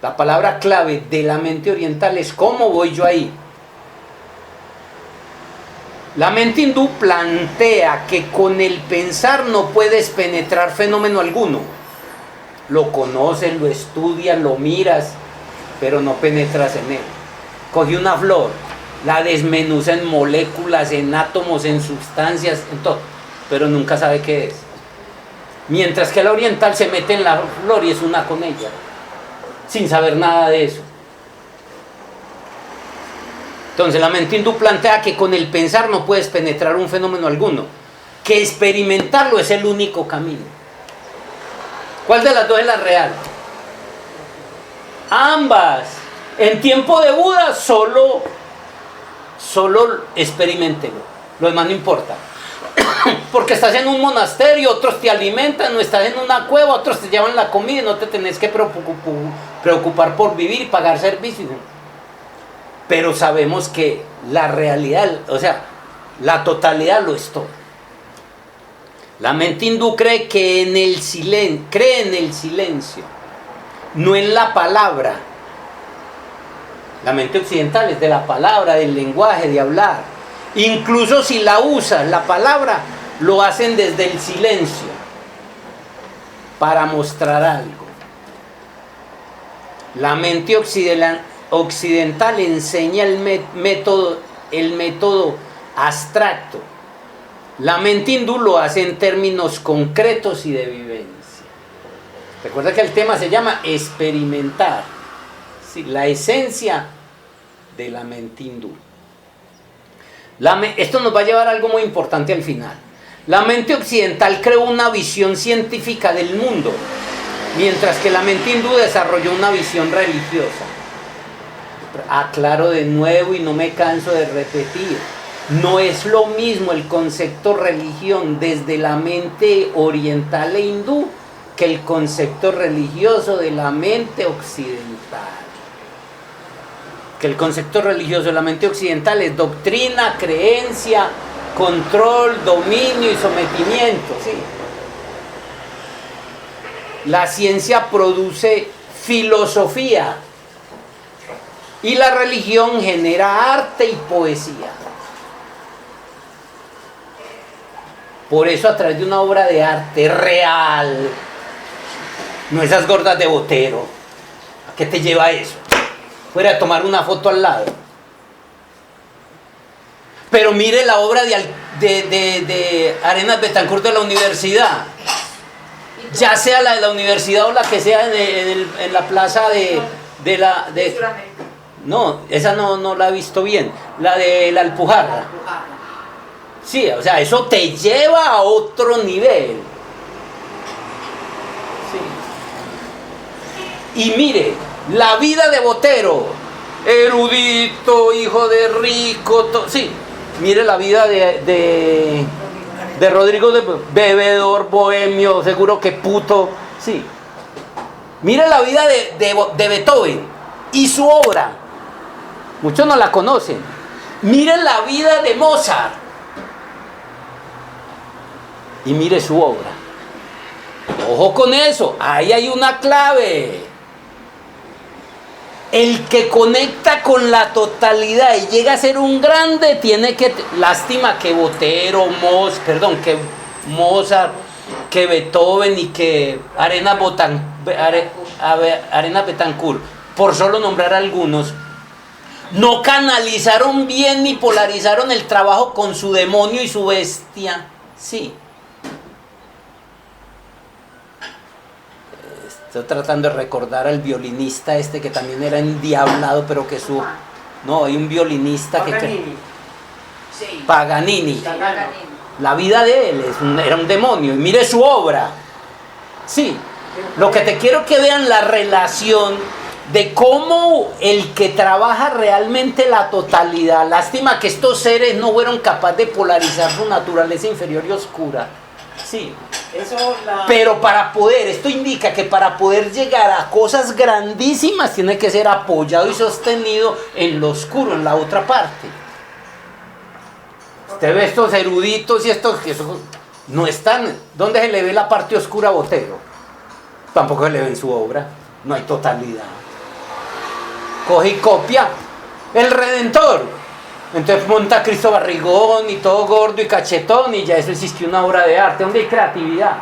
S1: La palabra clave de la mente oriental es ¿cómo voy yo ahí? La mente hindú plantea que con el pensar no puedes penetrar fenómeno alguno. Lo conoces, lo estudias, lo miras, pero no penetras en él. Coge una flor, la desmenuza en moléculas, en átomos, en sustancias, en todo, pero nunca sabe qué es. Mientras que la oriental se mete en la flor y es una con ella, sin saber nada de eso. Entonces la mente hindú plantea que con el pensar no puedes penetrar un fenómeno alguno, que experimentarlo es el único camino. ¿Cuál de las dos es la real? Ambas. En tiempo de Buda solo experiméntelo, lo demás no importa. Porque estás en un monasterio, otros te alimentan, o estás en una cueva, otros te llevan la comida y no te tenés que preocupar por vivir y pagar servicios. Pero sabemos que la realidad, o sea, la totalidad lo es todo. La mente hindú cree en el silencio, no en la palabra. La mente occidental es de la palabra, del lenguaje, de hablar. Incluso si la usas, la palabra, lo hacen desde el silencio para mostrar algo. La mente occidental enseña el método abstracto. La mente hindú lo hace en términos concretos y de vivencia. Recuerda que el tema se llama experimentar. Sí, la esencia de la mente hindú. Esto nos va a llevar a algo muy importante al final. La mente occidental creó una visión científica del mundo, mientras que la mente hindú desarrolló una visión religiosa. Aclaro de nuevo y no me canso de repetir. No es lo mismo el concepto religión desde la mente oriental e hindú que el concepto religioso de la mente occidental. Que el concepto religioso de la mente occidental es doctrina, creencia, control, dominio y sometimiento. ¿Sí? La ciencia produce filosofía y la religión genera arte y poesía. Por eso a través de una obra de arte real, no esas gordas de Botero, ¿a qué te lleva eso? Fuera a tomar una foto al lado. Pero mire la obra de Arenas Betancourt de la universidad, ya sea la de la universidad o la que sea en la plaza no, esa no la he visto bien, la de la Alpujarra. Sí, o sea, eso te lleva a otro nivel. Sí. Y mire, la vida de Botero, erudito, hijo de rico, sí. Mire la vida de Rodrigo, de bebedor, bohemio, seguro que puto, sí. Mire la vida de Beethoven y su obra. Muchos no la conocen. Mire la vida de Mozart. Y mire su obra. Ojo con eso, ahí hay una clave. El que conecta con la totalidad y llega a ser un grande tiene que... Lástima que Botero, que Mozart, que Beethoven y que Arenas Betancourt, por solo nombrar algunos, no canalizaron bien ni polarizaron el trabajo con su demonio y su bestia. Sí. Estoy tratando de recordar al violinista que también era endiablado, pero que su... No, hay un violinista Paganini. La vida de él era un demonio. Y mire su obra. Sí. Lo que te quiero que vean la relación de cómo el que trabaja realmente la totalidad, lástima que estos seres no fueron capaces de polarizar su naturaleza inferior y oscura, sí, pero para poder, esto indica que para poder llegar a cosas grandísimas tiene que ser apoyado y sostenido en lo oscuro, en la otra parte. Usted ve estos eruditos y estos que no están, ¿dónde se le ve la parte oscura a Botero? Tampoco se le ve en su obra, no hay totalidad. Coge y copia el Redentor, entonces monta a Cristo barrigón y todo gordo y cachetón y ya eso existe una obra de arte donde hay creatividad.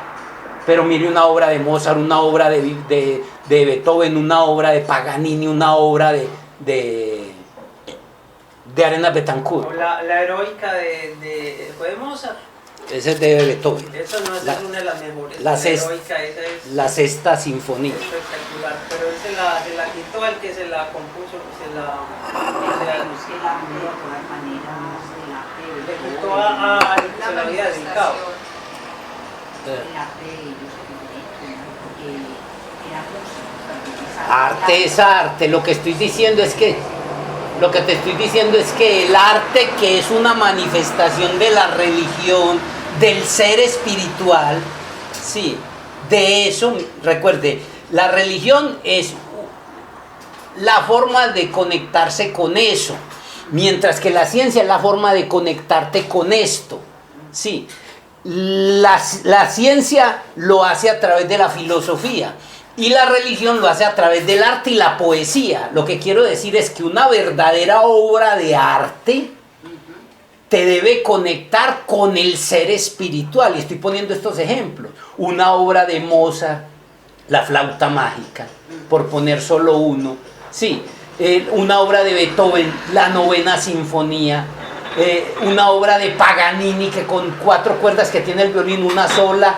S1: Pero mire una obra de Mozart, una obra de Beethoven, una obra de Paganini, una obra de Arenas Betancourt.
S3: La heroica de Mozart.
S1: Ese es de Beethoven.
S3: Esa no es una de las mejores.
S1: La
S3: heroica, esa es
S1: la sexta sinfonía.
S3: espectacular. Pero esa se la quitó el que se la compuso, le quitó a el que se la había dedicado.
S1: Arte es arte. Lo que estoy diciendo es que el arte, que es una manifestación de la religión, del ser espiritual, sí, de eso, recuerde, la religión es la forma de conectarse con eso, mientras que la ciencia es la forma de conectarte con esto, sí. La ciencia lo hace a través de la filosofía y la religión lo hace a través del arte y la poesía. Lo que quiero decir es que una verdadera obra de arte te debe conectar con el ser espiritual. Y estoy poniendo estos ejemplos. Una obra de Mozart, La flauta mágica, por poner solo uno. Sí, una obra de Beethoven, La novena sinfonía. Una obra de Paganini, que con 4 cuerdas que tiene el violín, una sola,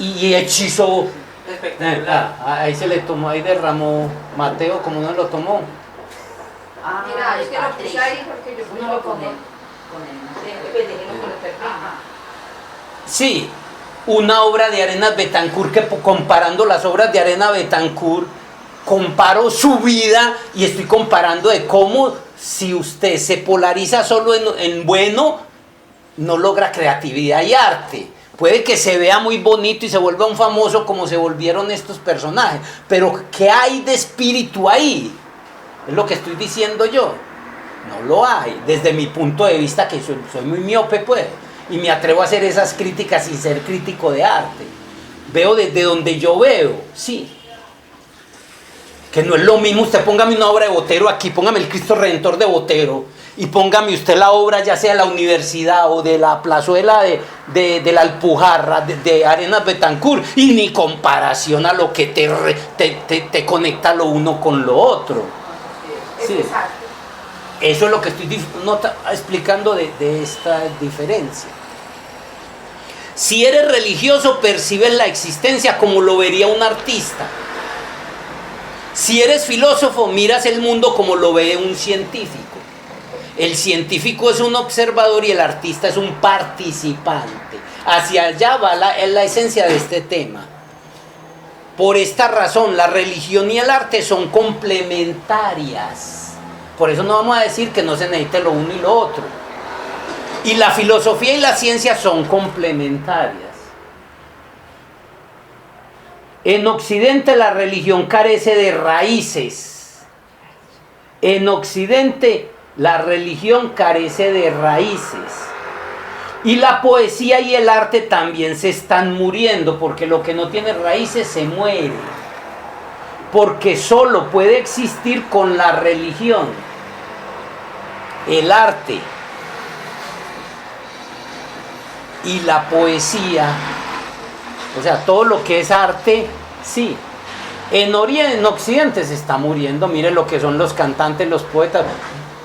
S1: y hechizo.
S3: Espectacular.
S1: Ahí se le tomó, ahí derramó Mateo, como no lo tomó.
S4: Mira, es que lo puse ahí porque yo no lo pongo.
S1: Sí, una obra de Arenas Betancourt, que comparando las obras de Arenas Betancourt, comparo su vida y estoy comparando de cómo, si usted se polariza solo en bueno, no logra creatividad y arte. Puede que se vea muy bonito y se vuelva un famoso como se volvieron estos personajes, pero ¿qué hay de espíritu ahí? Es lo que estoy diciendo yo. No lo hay, desde mi punto de vista, que soy muy miope, pues, y me atrevo a hacer esas críticas sin ser crítico de arte. Veo desde donde yo veo, sí. Que no es lo mismo, usted póngame una obra de Botero aquí, póngame el Cristo Redentor de Botero, y póngame usted la obra, ya sea de la universidad o de la plazuela de la Alpujarra, de Arenas Betancourt, y ni comparación a lo que te conecta lo uno con lo otro. Sí. Eso es lo que estoy explicando de esta diferencia. Si eres religioso, percibes la existencia como lo vería un artista. Si eres filósofo, miras el mundo como lo ve un científico. El científico es un observador y el artista es un participante. Hacia allá va la esencia de este tema. Por esta razón, la religión y el arte son complementarias. Por eso no vamos a decir que no se necesite lo uno y lo otro. Y la filosofía y la ciencia son complementarias. En Occidente la religión carece de raíces. En Occidente la religión carece de raíces. Y la poesía y el arte también se están muriendo, porque lo que no tiene raíces se muere. Porque solo puede existir con la religión, el arte y la poesía. O sea, todo lo que es arte, sí. En Oriente, en Occidente se está muriendo. Mire lo que son los cantantes, los poetas.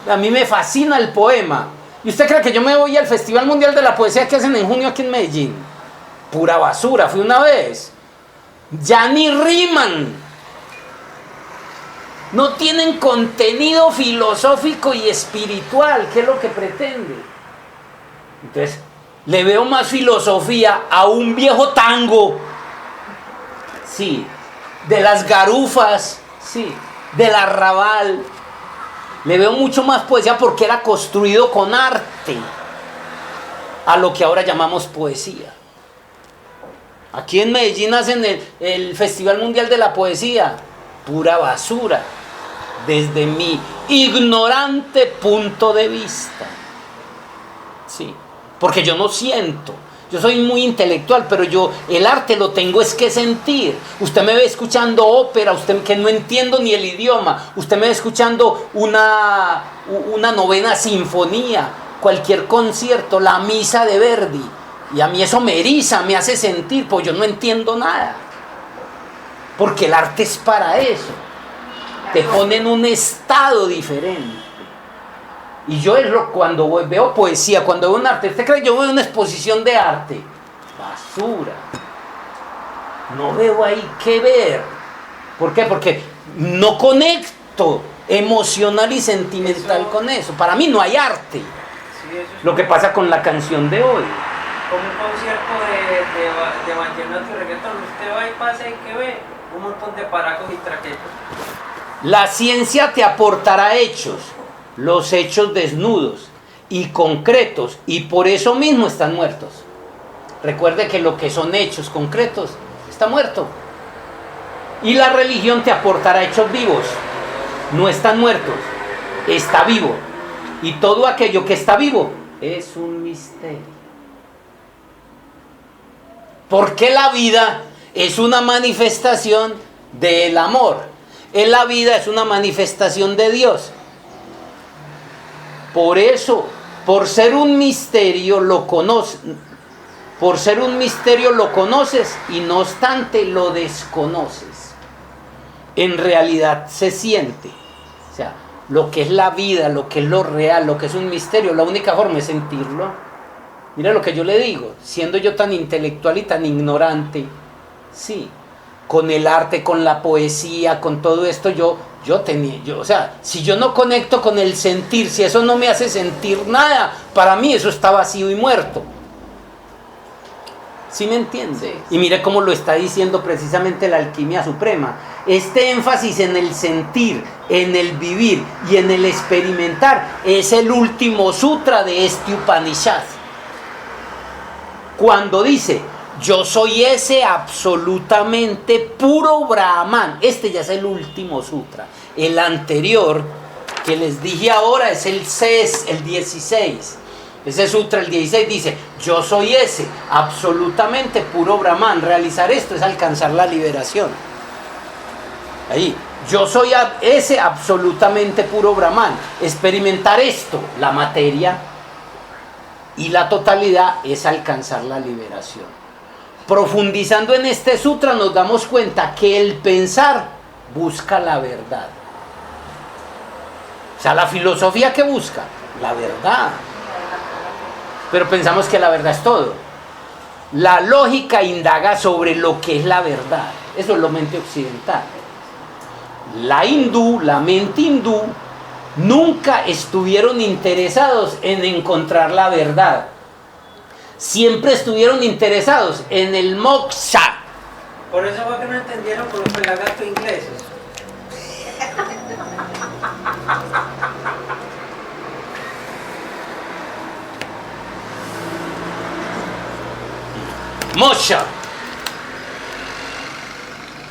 S1: A mí me fascina el poema. ¿Y usted cree que yo me voy al Festival Mundial de la Poesía que hacen en junio aquí en Medellín? Pura basura, fui una vez. Ya ni riman. No tienen contenido filosófico y espiritual, que es lo que pretende. Entonces, le veo más filosofía a un viejo tango, sí, de las garufas, sí, del arrabal. Le veo mucho más poesía porque era construido con arte a lo que ahora llamamos poesía. Aquí en Medellín hacen el Festival Mundial de la Poesía. Pura basura, desde mi ignorante punto de vista. Sí, porque yo no siento. Yo soy muy intelectual, pero yo el arte lo tengo es que sentir. Usted me ve escuchando ópera, usted que no entiendo ni el idioma. Usted me ve escuchando una novena sinfonía, cualquier concierto, la misa de Verdi. Y a mí eso me eriza, me hace sentir, pues yo no entiendo nada. Porque el arte es para eso. Te pone en un estado diferente. Y yo cuando veo poesía, cuando veo un arte, ¿usted cree que yo veo una exposición de arte? Basura. No veo ahí qué ver. ¿Por qué? Porque no conecto emocional y sentimental con eso. Para mí no hay arte.
S3: Sí, eso es
S1: Lo que pasa con la canción de hoy.
S3: como un concierto de vallenato y reggaetón. Usted va y pasa y que ve un montón de paracos y traquetos.
S1: La ciencia te aportará hechos, los hechos desnudos y concretos, y por eso mismo están muertos. Recuerde que lo que son hechos concretos está muerto. Y la religión te aportará hechos vivos, no están muertos, está vivo. Y todo aquello que está vivo es un misterio. Porque la vida es una manifestación del amor. La vida es una manifestación de Dios. Por eso, por ser un misterio lo conoces. Por ser un misterio lo conoces y no obstante lo desconoces. En realidad se siente. O sea, lo que es la vida, lo que es lo real, lo que es un misterio, la única forma es sentirlo. Mira lo que yo le digo, siendo yo tan intelectual y tan ignorante, sí, con el arte, con la poesía, con todo esto, o sea, si yo no conecto con el sentir, si eso no me hace sentir nada, para mí eso está vacío y muerto. ¿Sí me entiende?
S4: Sí.
S1: Y mire cómo lo está diciendo precisamente la alquimia suprema. Este énfasis en el sentir, en el vivir y en el experimentar es el último sutra de este Upanishad. Cuando dice, yo soy ese absolutamente puro Brahman, este ya es el último sutra. El anterior, que les dije ahora, es el 16. Ese sutra, el 16, dice, yo soy ese absolutamente puro Brahman. Realizar esto es alcanzar la liberación. Ahí, yo soy ese absolutamente puro Brahman. Experimentar esto, la materia y la totalidad, es alcanzar la liberación. Profundizando en este sutra nos damos cuenta que el pensar busca la verdad. O sea, la filosofía que busca la verdad. Pero pensamos que la verdad es todo. La lógica indaga sobre lo que es la verdad. Eso es la mente occidental. La mente hindú, nunca estuvieron interesados en encontrar la verdad. Siempre estuvieron interesados en el moksha.
S3: Por eso fue que no entendieron con los pelagatos ingleses.
S1: Moksha.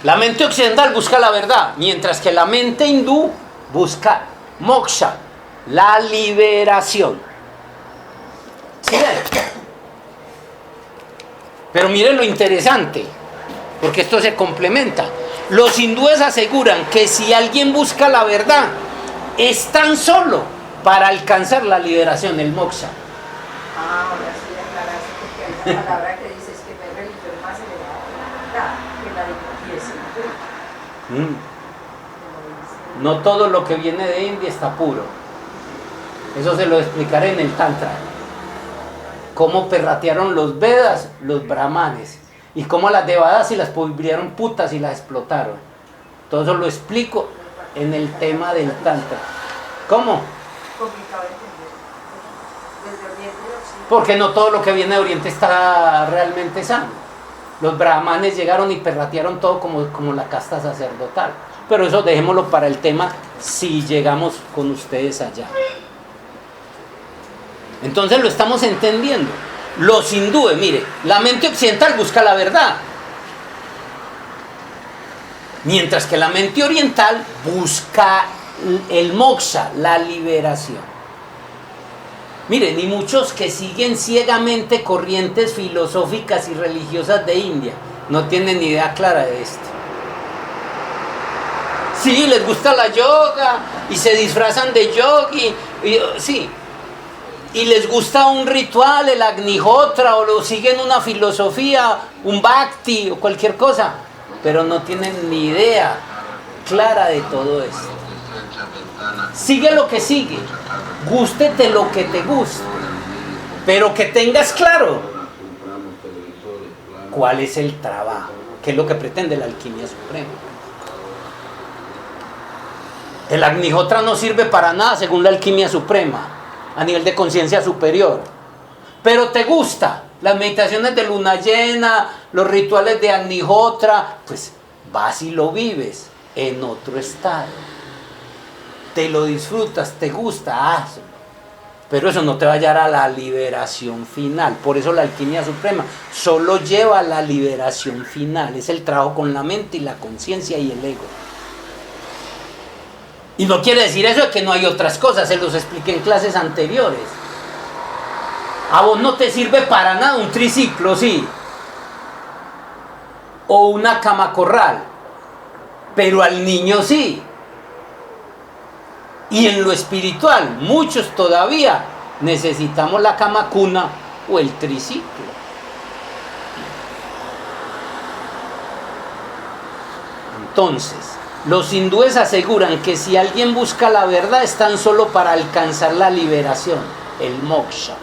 S1: La mente occidental busca la verdad, mientras que la mente hindú busca moksha, la liberación. ¿Sí ven? Pero miren lo interesante, porque esto se complementa. Los hindúes aseguran que si alguien busca la verdad, es tan solo para alcanzar la liberación, el moksha.
S4: Ahora sí aclaraste, porque hay una palabra que dice es que no hay religión más elevada que la de India.
S1: No todo lo que viene de India está puro. Eso se lo explicaré en el Tantra. Cómo perratearon los Vedas, los brahmanes, y cómo las devadas y las volvieron putas y las explotaron. Todo eso lo explico en el tema del Tantra. ¿Cómo?
S4: Complicado de entender. Desde Oriente y Occidente.
S1: Porque no todo lo que viene de Oriente está realmente sano. Los brahmanes llegaron y perratearon todo como la casta sacerdotal. Pero eso dejémoslo para el tema si llegamos con ustedes allá. Entonces lo estamos entendiendo. Los hindúes, mire, la mente occidental busca la verdad, mientras que la mente oriental busca el moksha, la liberación. Miren, y muchos que siguen ciegamente corrientes filosóficas y religiosas de India no tienen ni idea clara de esto. Sí, les gusta la yoga y se disfrazan de yogi, sí, y les gusta un ritual, el Agnihotra, o lo siguen una filosofía, un bhakti o cualquier cosa, pero no tienen ni idea clara de todo esto. Sigue lo que sigue, gústete lo que te guste, pero que tengas claro cuál es el trabajo, qué es lo que pretende la alquimia suprema. El Agnihotra no sirve para nada según la alquimia suprema, a nivel de conciencia superior. Pero te gusta las meditaciones de luna llena, los rituales de Agnihotra, pues vas y lo vives en otro estado. Te lo disfrutas, te gusta, hazlo. Pero eso no te va a llevar a la liberación final. Por eso la alquimia suprema solo lleva a la liberación final. Es el trabajo con la mente y la conciencia y el ego. Y no quiere decir eso de que no hay otras cosas, se los expliqué en clases anteriores. A vos no te sirve para nada un triciclo, sí, o una cama corral, pero al niño sí. Y en lo espiritual, muchos todavía necesitamos la cama cuna o el triciclo. Entonces, los hindúes aseguran que si alguien busca la verdad es tan solo para alcanzar la liberación, el moksha.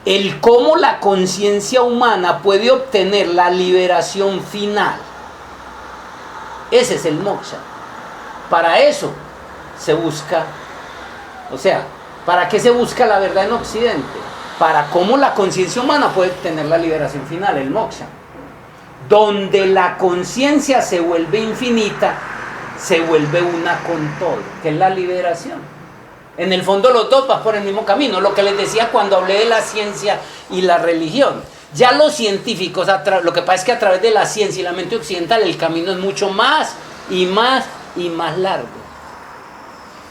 S1: El cómo la conciencia humana puede obtener la liberación final. Ese es el moksha. Para eso se busca, o sea, ¿para qué se busca la verdad en Occidente? Para cómo la conciencia humana puede obtener la liberación final, el moksha. Donde la conciencia se vuelve infinita, se vuelve una con todo, que es la liberación. En el fondo los dos van por el mismo camino, lo que les decía cuando hablé de la ciencia y la religión. Ya los científicos, lo que pasa es que a través de la ciencia y la mente occidental el camino es mucho más y más y más largo.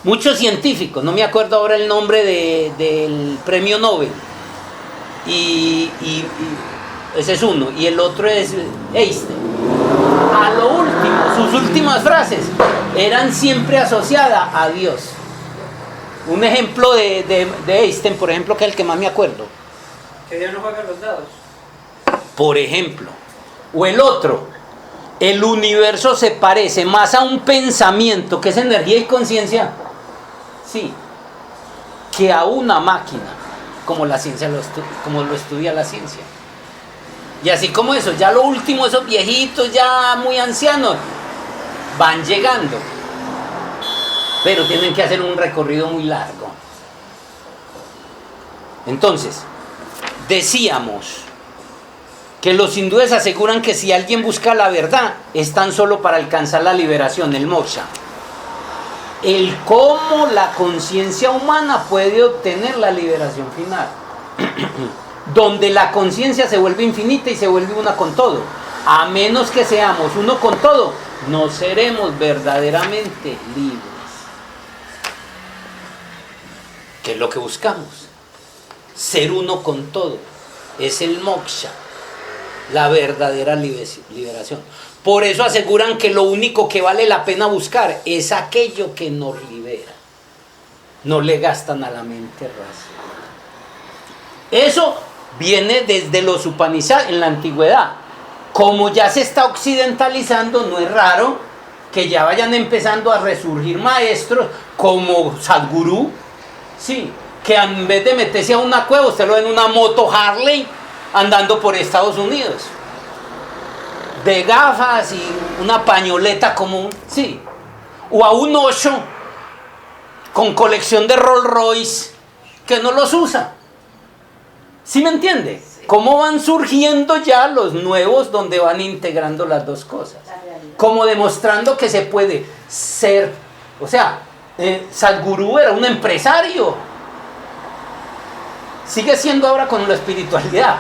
S1: Muchos científicos, no me acuerdo ahora el nombre del premio Nobel, y ese es uno, y el otro es Einstein. A lo último, sus últimas frases eran siempre asociadas a Dios. Un ejemplo de Einstein, por ejemplo, que es el que más me acuerdo.
S3: Que Dios no juega los dados.
S1: Por ejemplo. O el otro, el universo se parece más a un pensamiento, que es energía y conciencia, sí, que a una máquina, como la ciencia como lo estudia la ciencia. Y así como eso, ya lo último, esos viejitos ya muy ancianos, van llegando. Pero tienen que hacer un recorrido muy largo. Entonces, decíamos que los hindúes aseguran que si alguien busca la verdad, es tan solo para alcanzar la liberación, el moksha. El cómo la conciencia humana puede obtener la liberación final. Donde la conciencia se vuelve infinita y se vuelve una con todo. A menos que seamos uno con todo, no seremos verdaderamente libres. ¿Qué es lo que buscamos? Ser uno con todo. Es el moksha, la verdadera liberación. Por eso aseguran que lo único que vale la pena buscar es aquello que nos libera. No le gastan a la mente racional. Eso viene desde los Upanishads en la antigüedad. Como ya se está occidentalizando, no es raro que ya vayan empezando a resurgir maestros como Sadhguru, sí, que en vez de meterse a una cueva, usted lo ve en una moto Harley andando por Estados Unidos, de gafas y una pañoleta común, sí, o a un Osho con colección de Rolls Royce que no los usa. ¿Sí me entiende? ¿Cómo van surgiendo ya los nuevos donde van integrando las dos cosas?
S4: La realidad.
S1: Como demostrando que se puede ser, o sea, Sadhguru era un empresario. Sigue siendo ahora con la espiritualidad,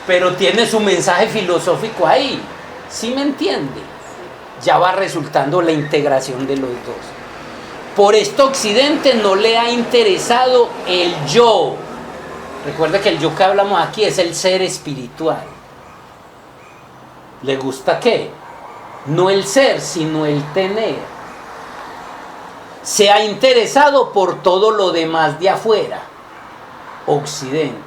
S1: pero tiene su mensaje filosófico ahí. ¿Sí me entiende? Ya va resultando la integración de los dos. Por esto Occidente no le ha interesado el yo. Recuerda que el yo que hablamos aquí es el ser espiritual. ¿Le gusta qué? No el ser, sino el tener. Se ha interesado por todo lo demás de afuera, Occidente.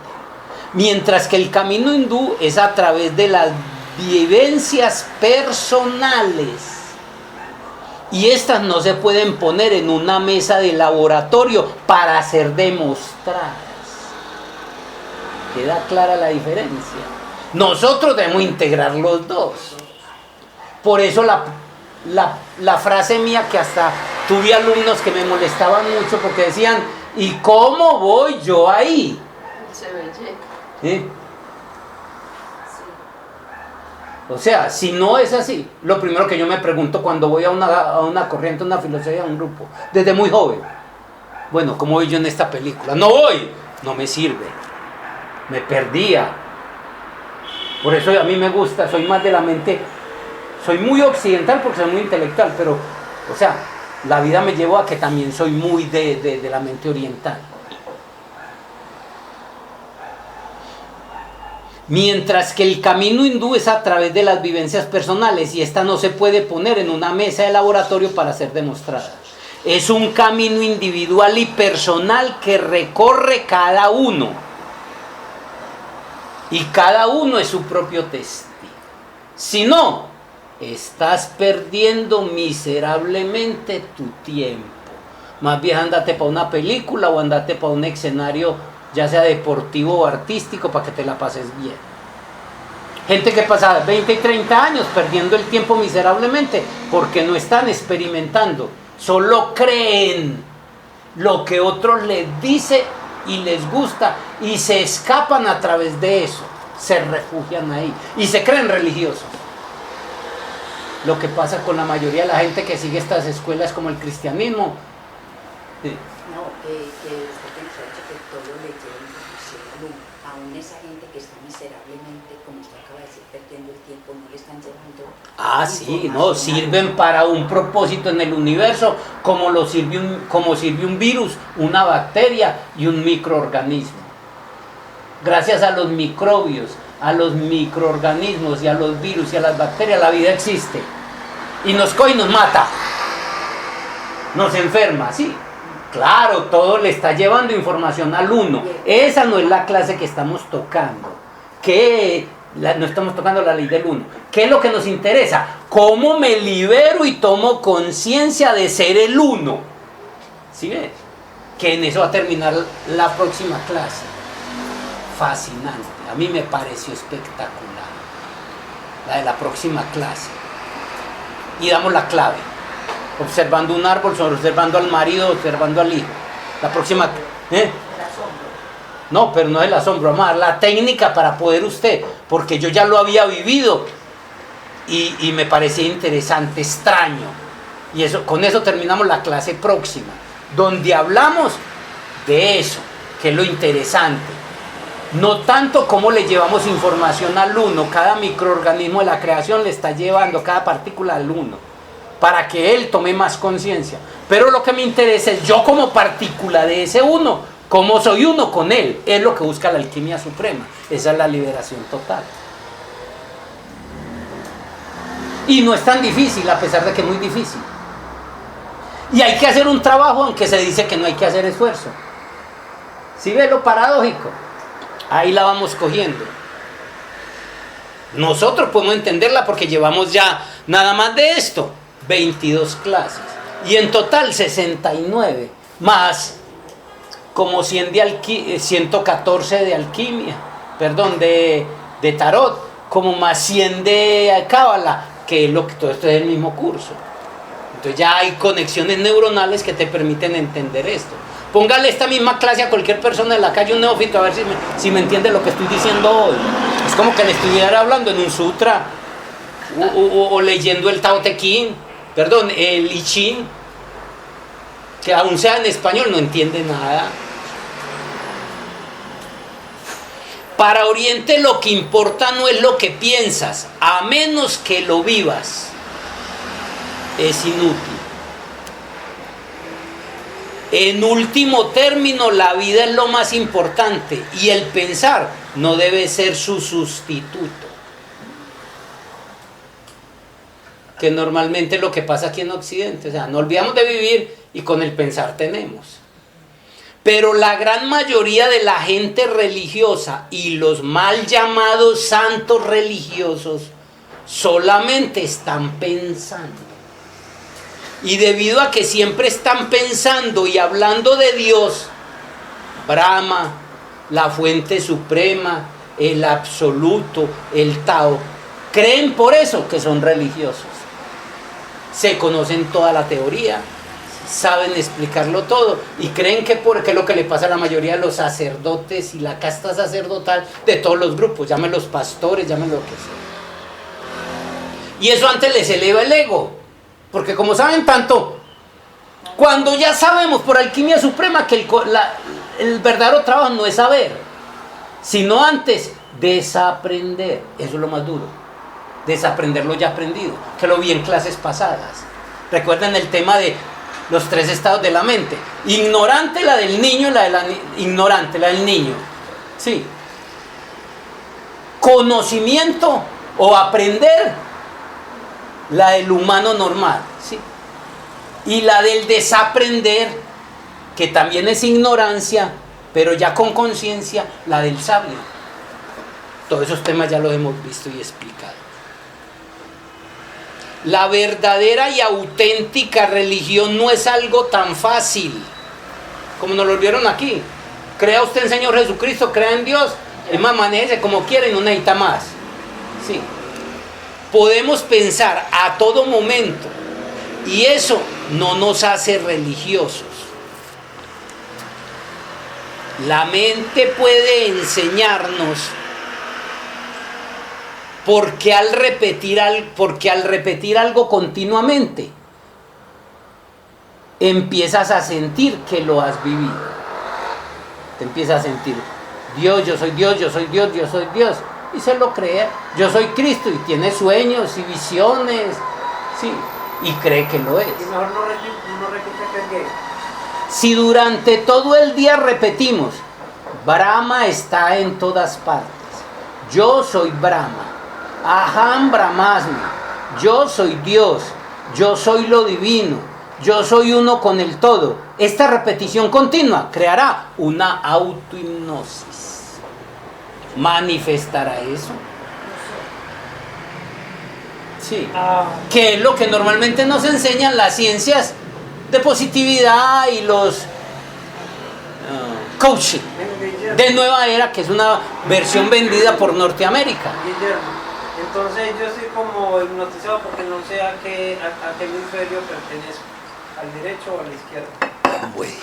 S1: Mientras que el camino hindú es a través de las vivencias personales. Y estas no se pueden poner en una mesa de laboratorio para ser demostradas. ¿Queda clara la diferencia? Nosotros debemos integrar los dos. Por eso la frase mía, que hasta tuve alumnos que me molestaban mucho porque decían, ¿y cómo voy yo ahí?
S4: Se ve lleno.
S1: ¿Eh? O sea, si no es así, lo primero que yo me pregunto cuando voy a una corriente, a una filosofía, a un grupo, desde muy joven, bueno, ¿cómo voy yo en esta película? No voy, no me sirve, me perdía. Por eso a mí me gusta, soy más de la mente, soy muy occidental porque soy muy intelectual, pero, o sea, la vida me llevó a que también soy muy de la mente oriental. Mientras que el camino hindú es a través de las vivencias personales y esta no se puede poner en una mesa de laboratorio para ser demostrada. Es un camino individual y personal que recorre cada uno. Y cada uno es su propio testigo. Si no, estás perdiendo miserablemente tu tiempo. Más bien andate para una película o andate para un escenario, ya sea deportivo o artístico, para que te la pases bien. Gente que pasa 20 y 30 años perdiendo el tiempo miserablemente porque no están experimentando, solo creen lo que otros les dice y les gusta y se escapan a través de eso, se refugian ahí y se creen religiosos. Lo que pasa con la mayoría de la gente que sigue estas escuelas como el cristianismo.
S6: No, que usted que nos ha dicho que todo le lleva información al uno. Aún esa gente que está miserablemente, como usted acaba de decir, perdiendo el tiempo, no le están llevando.
S1: Sí, no, sirven para un propósito en el universo, como sirve un virus, una bacteria y un microorganismo. Gracias a los microbios, a los microorganismos y a los virus y a las bacterias, la vida existe. Y nos coge y nos mata. Nos enferma, sí. Claro, todo le está llevando información al uno. Esa no es la clase que estamos tocando. No estamos tocando la ley del uno. ¿Qué es lo que nos interesa? ¿Cómo me libero y tomo conciencia de ser el uno? ¿Sí ves? Que en eso va a terminar la próxima clase. Fascinante. A mí me pareció espectacular. La de la próxima clase. Y damos la clave. Observando un árbol, observando al marido, observando al hijo. La próxima...
S4: El asombro.
S1: No, pero no es el asombro, amar, la técnica para poder usted, porque yo ya lo había vivido y me parecía interesante, extraño. Y con eso terminamos la clase próxima, donde hablamos de eso, que es lo interesante. No tanto cómo le llevamos información al uno, cada microorganismo de la creación le está llevando cada partícula al uno, para que él tome más conciencia. Pero lo que me interesa es yo como partícula de ese uno, cómo soy uno con él. Es lo que busca la alquimia suprema. Esa es la liberación total. Y no es tan difícil, a pesar de que es muy difícil. Y hay que hacer un trabajo, aunque se dice que no hay que hacer esfuerzo. ¿Sí ve lo paradójico? Ahí la vamos cogiendo. Nosotros podemos entenderla porque llevamos ya nada más de esto 22 clases y en total 69 más como 114 de alquimia, perdón, de tarot, como más 100 de cábala, que es lo que todo esto es el mismo curso. Entonces ya hay conexiones neuronales que te permiten entender esto. Póngale esta misma clase a cualquier persona de la calle, un neófito, a ver si me entiende lo que estoy diciendo hoy. Es como que le estuviera hablando en un sutra o leyendo el Tao Te Ching, perdón, el I Ching, que aún sea en español no entiende nada. Para Oriente lo que importa no es lo que piensas, a menos que lo vivas. Es inútil. En último término, la vida es lo más importante y el pensar no debe ser su sustituto. Que normalmente es lo que pasa aquí en Occidente. O sea, no olvidamos de vivir y con el pensar tenemos. Pero la gran mayoría de la gente religiosa y los mal llamados santos religiosos solamente están pensando. Y debido a que siempre están pensando y hablando de Dios, Brahma, la fuente suprema, el absoluto, el Tao, creen por eso que son religiosos. Se conocen toda la teoría, saben explicarlo todo y creen que porque es lo que le pasa a la mayoría de los sacerdotes y la casta sacerdotal de todos los grupos, llámenlos pastores, llámenlo lo que sea. Y eso antes les eleva el ego. Porque como saben tanto, cuando ya sabemos por alquimia suprema que el verdadero trabajo no es saber, sino antes desaprender. Eso es lo más duro. Desaprender lo ya aprendido, que lo vi en clases pasadas. Recuerden el tema de los 3 estados de la mente. Ignorante, la del niño, ignorante, la del niño. Sí. Conocimiento o aprender, la del humano normal, ¿sí? Y la del desaprender, que también es ignorancia, pero ya con conciencia, la del sabio. Todos esos temas ya los hemos visto y explicado. La verdadera y auténtica religión no es algo tan fácil como nos lo vieron aquí. Crea usted en Señor Jesucristo, crea en Dios, es más, manéjese como quiera y no necesita más. Sí. Podemos pensar a todo momento y eso no nos hace religiosos. La mente puede enseñarnos porque al repetir algo continuamente empiezas a sentir que lo has vivido. Te empiezas a sentir Dios, yo soy Dios, yo soy Dios, yo soy Dios. Y se lo cree, yo soy Cristo, y tiene sueños y visiones, sí, y cree que lo es.
S3: Y mejor no repite que es gay.
S1: Si durante todo el día repetimos, Brahma está en todas partes, yo soy Brahma, Aham Brahmasmi, yo soy Dios, yo soy lo divino, yo soy uno con el todo, esta repetición continua creará una autohipnosis. ¿Manifestará eso? Sí. Que es lo que normalmente nos enseñan las ciencias de positividad y los coaching de nueva era, que es una versión vendida por Norteamérica.
S3: Guillermo, entonces yo estoy como hipnotizado porque no sé a qué hemisferio pertenezco, al derecho o a la izquierda.
S1: Bueno.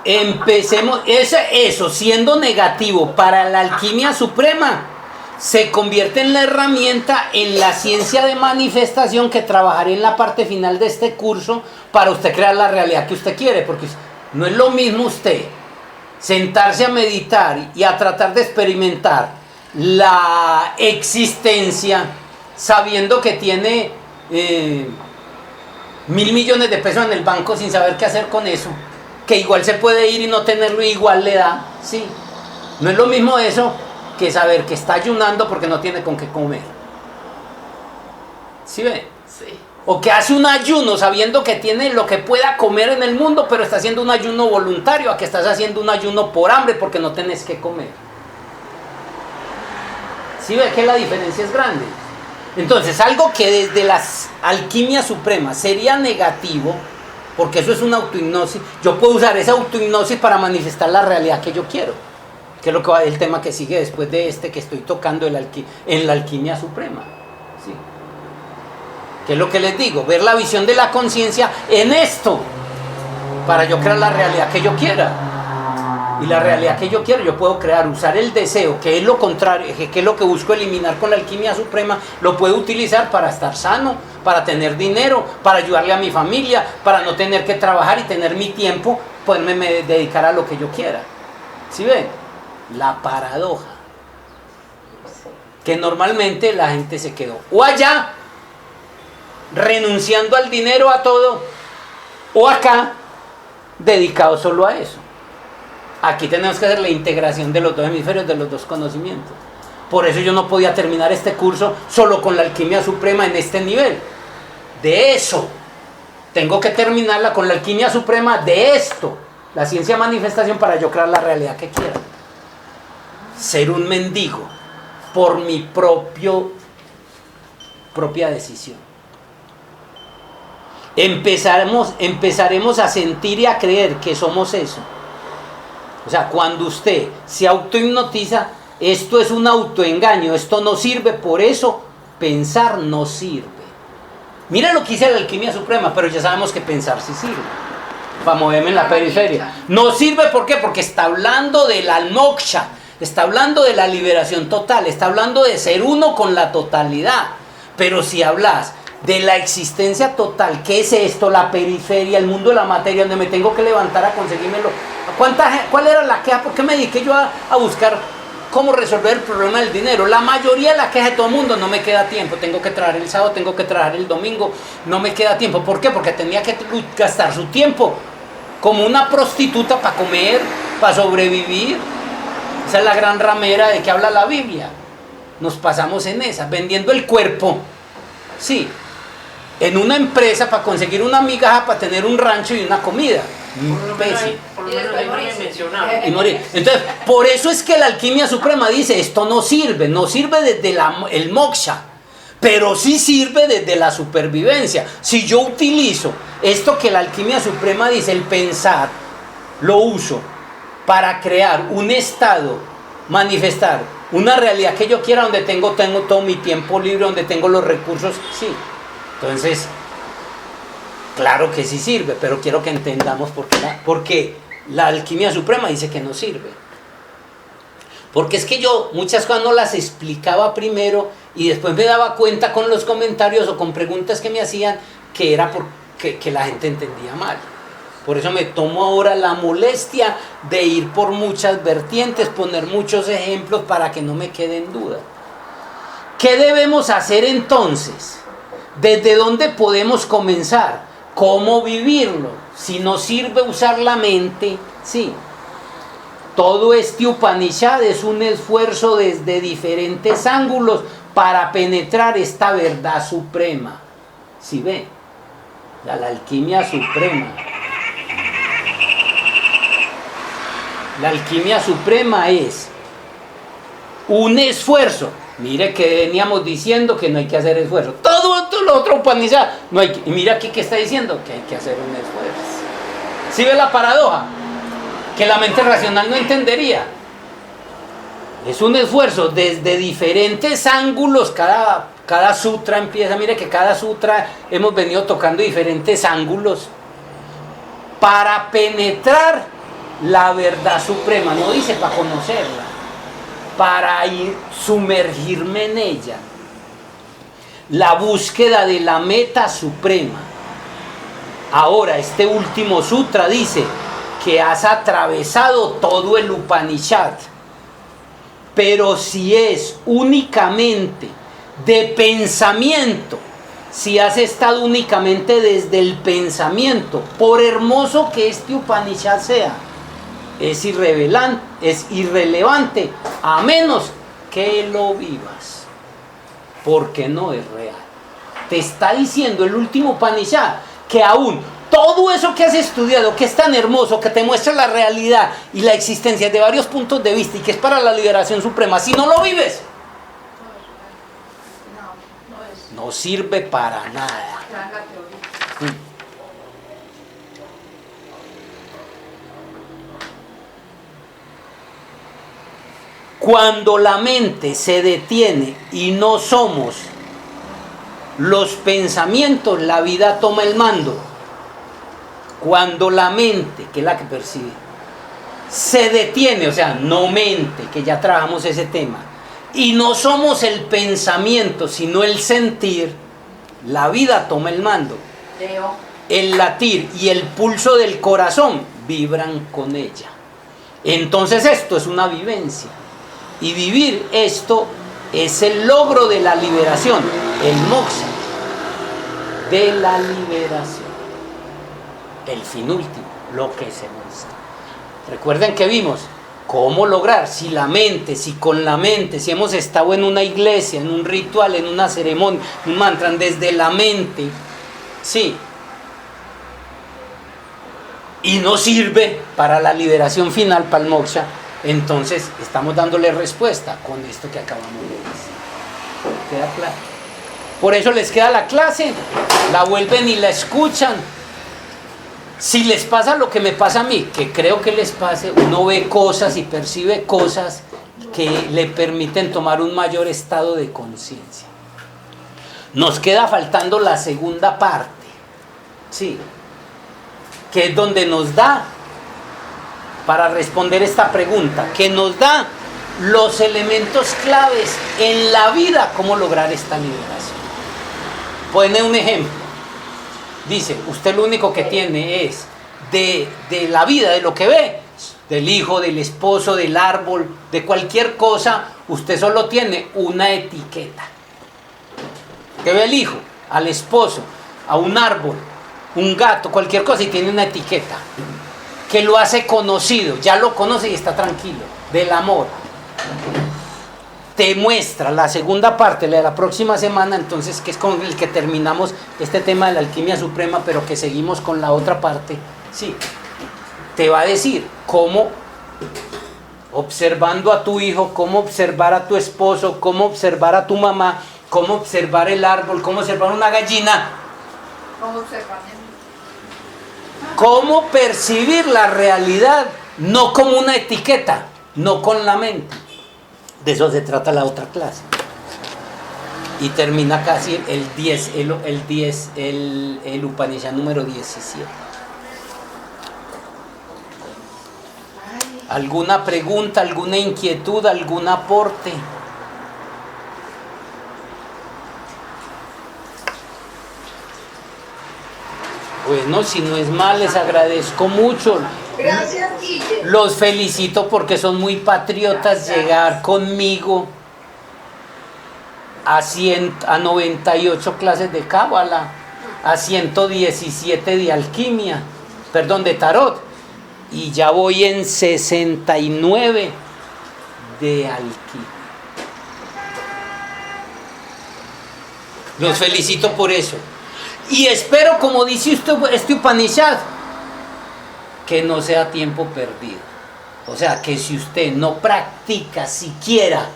S1: Empecemos, eso siendo negativo para la alquimia suprema, se convierte en la herramienta en la ciencia de manifestación que trabajaré en la parte final de este curso para usted crear la realidad que usted quiere, porque no es lo mismo usted sentarse a meditar y a tratar de experimentar la existencia sabiendo que tiene 1.000 millones de pesos en el banco sin saber qué hacer con eso, que igual se puede ir y no tenerlo y igual le da, sí. No es lo mismo eso que saber que está ayunando porque no tiene con qué comer. ¿Sí ve?
S6: Sí.
S1: O que hace un ayuno sabiendo que tiene lo que pueda comer en el mundo, pero está haciendo un ayuno voluntario, a que estás haciendo un ayuno por hambre porque no tenés que comer. ¿Sí ve que la diferencia es grande? Entonces, algo que desde la alquimia suprema sería negativo, porque eso es una autohipnosis, yo puedo usar esa autohipnosis para manifestar la realidad que yo quiero, que es lo que va el tema que sigue después de este que estoy tocando en la alquimia suprema, ¿sí? Que es lo que les digo, ver la visión de la conciencia en esto, para yo crear la realidad que yo quiera. Y la realidad que yo quiero, yo puedo crear, usar el deseo, que es lo contrario, que es lo que busco eliminar con la alquimia suprema, lo puedo utilizar para estar sano, para tener dinero, para ayudarle a mi familia, para no tener que trabajar y tener mi tiempo, poderme dedicar a lo que yo quiera. ¿Sí ven? La paradoja. Que normalmente la gente se quedó o allá, renunciando al dinero, a todo, o acá, dedicado solo a eso. Aquí tenemos que hacer la integración de los dos hemisferios, de los dos conocimientos. Por eso yo no podía terminar este curso solo con la alquimia suprema en este nivel. De eso. Tengo que terminarla con la alquimia suprema de esto. La ciencia de manifestación para yo crear la realidad que quiera. Ser un mendigo por mi propia decisión. Empezaremos a sentir y a creer que somos eso. O sea, cuando usted se autohipnotiza, esto es un autoengaño, esto no sirve, por eso pensar no sirve. Mira lo que dice la alquimia suprema, pero ya sabemos que pensar sí sirve. Para moverme en la periferia. No sirve, ¿por qué? Porque está hablando del moksha, está hablando de la liberación total, está hablando de ser uno con la totalidad. Pero si hablas de la existencia total, ¿qué es esto? La periferia, el mundo de la materia, donde me tengo que levantar a conseguírmelo. ¿Cuál era la queja? ¿Por qué me dediqué yo a buscar cómo resolver el problema del dinero? La mayoría de la queja de todo el mundo: no me queda tiempo, tengo que trabajar el sábado, tengo que trabajar el domingo, no me queda tiempo. ¿Por qué? Porque tenía que gastar su tiempo como una prostituta para comer, para sobrevivir. Esa es la gran ramera de que habla la Biblia. Nos pasamos en esa, vendiendo el cuerpo, sí, en una empresa para conseguir una migaja, para tener un rancho y una comida.
S3: Por lo menos ahí me mencionaba.
S1: Y morir. Entonces, por eso es que la alquimia suprema dice: esto no sirve desde el moksha, pero sí sirve desde la supervivencia. Si yo utilizo esto que la alquimia suprema dice, el pensar, lo uso para crear un estado, manifestar una realidad que yo quiera, donde tengo todo mi tiempo libre, donde tengo los recursos, sí. Entonces, claro que sí sirve, pero quiero que entendamos porque la alquimia suprema dice que no sirve. Porque es que yo muchas cosas no las explicaba primero y después me daba cuenta con los comentarios o con preguntas que me hacían que era porque la gente entendía mal. Por eso me tomo ahora la molestia de ir por muchas vertientes, poner muchos ejemplos para que no me quede en duda. ¿Qué debemos hacer entonces? ¿Desde dónde podemos comenzar? ¿Cómo vivirlo? Si no sirve usar la mente, sí. Todo este Upanishad es un esfuerzo desde diferentes ángulos para penetrar esta verdad suprema. ¿Sí ve? La alquimia suprema. La alquimia suprema es un esfuerzo. Mire que veníamos diciendo que no hay que hacer esfuerzo. Todo lo otro Upanishad, no hay que, y mira aquí que está diciendo que hay que hacer un esfuerzo. ¿Sí ve la paradoja? Que la mente racional no entendería. Es un esfuerzo desde diferentes ángulos. Cada sutra empieza, mire que cada sutra hemos venido tocando diferentes ángulos para penetrar la verdad suprema. No dice para conocerla, para sumergirme en ella. La búsqueda de la meta suprema. Ahora, este último sutra dice que has atravesado todo el Upanishad, pero si es únicamente de pensamiento, si has estado únicamente desde el pensamiento, por hermoso que este Upanishad sea, es irrelevante a menos que lo vivas, porque no es real. Te está diciendo el último Upanishad que aún todo eso que has estudiado, que es tan hermoso, que te muestra la realidad y la existencia de varios puntos de vista y que es para la liberación suprema, si no lo vives, no sirve para nada. Cuando la mente se detiene y no somos los pensamientos, la vida toma el mando. Cuando la mente, que es la que percibe, se detiene, o sea, no mente, que ya trabajamos ese tema, y no somos el pensamiento, sino el sentir, la vida toma el mando. El latir y el pulso del corazón vibran con ella. Entonces esto es una vivencia. Y vivir esto es el logro de la liberación, el moksha, de la liberación. El fin último, lo que se muestra. Recuerden que vimos cómo lograr, si con la mente, si hemos estado en una iglesia, en un ritual, en una ceremonia, un mantra, desde la mente, sí, y no sirve para la liberación final, para el moksha, entonces estamos dándole respuesta con esto que acabamos de decir. ¿Queda claro? Por eso les queda la clase, la vuelven y la escuchan. Si les pasa lo que me pasa a mí, que creo que les pase, uno ve cosas y percibe cosas que le permiten tomar un mayor estado de conciencia. Nos queda faltando la segunda parte, sí, que es donde nos da, para responder esta pregunta, que nos da los elementos claves en la vida, cómo lograr esta liberación. Pone un ejemplo. Dice, usted lo único que tiene es de la vida, de lo que ve, del hijo, del esposo, del árbol, de cualquier cosa, usted solo tiene una etiqueta. ¿Qué ve el hijo? Al esposo, a un árbol, un gato, cualquier cosa, y tiene una etiqueta que lo hace conocido, ya lo conoce y está tranquilo, del amor. Te muestra la segunda parte, la de la próxima semana, entonces, que es con el que terminamos este tema de la alquimia suprema, pero que seguimos con la otra parte, sí, te va a decir cómo, observando a tu hijo, cómo observar a tu esposo, cómo observar a tu mamá, cómo observar el árbol, cómo observar una gallina, cómo percibir la realidad, no como una etiqueta, no con la mente. De eso se trata la otra clase. Y termina casi el Upanishad número 17. ¿Alguna pregunta, alguna inquietud, algún aporte? Bueno, si no es mal, les agradezco mucho.
S2: Gracias, Guille.
S1: Los felicito porque son muy patriotas. Llegar conmigo a 98 clases de cábala, a 117 de alquimia, perdón, de tarot, y ya voy en 69 de alquimia. Los felicito por eso. Y espero, como dice usted, este Upanishad, que no sea tiempo perdido. O sea, que si usted no practica siquiera,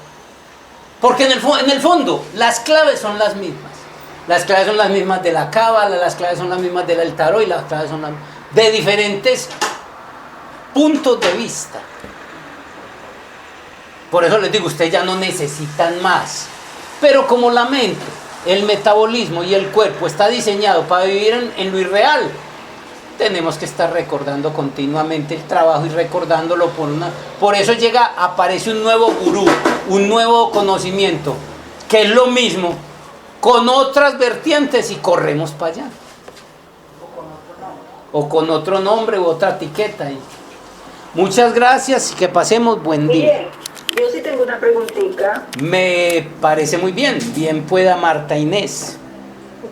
S1: porque en el fondo las claves son las mismas. Las claves son las mismas de la cábala, las claves son las mismas del tarot, y las claves son las de diferentes puntos de vista. Por eso les digo, ustedes ya no necesitan más. Pero como la mente, el metabolismo y el cuerpo está diseñado para vivir en lo irreal, tenemos que estar recordando continuamente el trabajo y recordándolo por eso aparece un nuevo gurú, un nuevo conocimiento, que es lo mismo, con otras vertientes, y corremos para allá. O con otro nombre u otra etiqueta. Muchas gracias y que pasemos buen día.
S7: Bien, yo sí tengo una preguntita.
S1: Me parece muy bien. Bien pueda Marta Inés.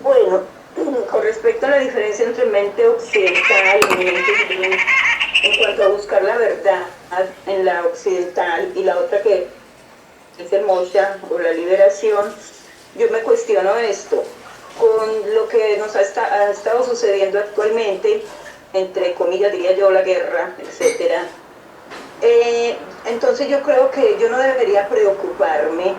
S7: Bueno, con respecto a la diferencia entre mente occidental y mente oriental, en cuanto a buscar la verdad en la occidental y la otra que es el moksha o la liberación, yo me cuestiono esto. Con lo que nos ha estado sucediendo actualmente, entre comillas diría yo, la guerra, etcétera, entonces yo creo que yo no debería preocuparme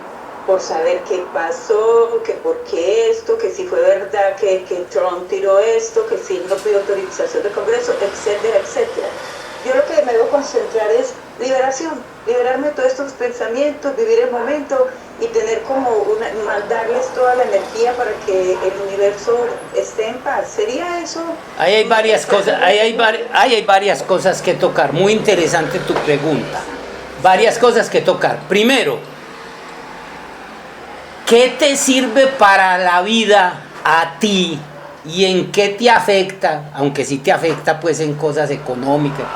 S7: por saber qué pasó, que por qué esto, que si fue verdad que Trump tiró esto, que si no pidió autorización del Congreso, etcétera, etcétera. yo lo que me debo concentrar es liberación, liberarme de todos estos pensamientos, vivir el momento y tener como mandarles toda la energía para que el universo esté en paz. ¿Sería eso?
S1: Ahí hay varias cosas, ahí hay varias cosas que tocar. Muy interesante tu pregunta. Varias cosas que tocar. Primero, ¿qué te sirve para la vida a ti y en qué te afecta? Aunque sí te afecta pues en cosas económicas.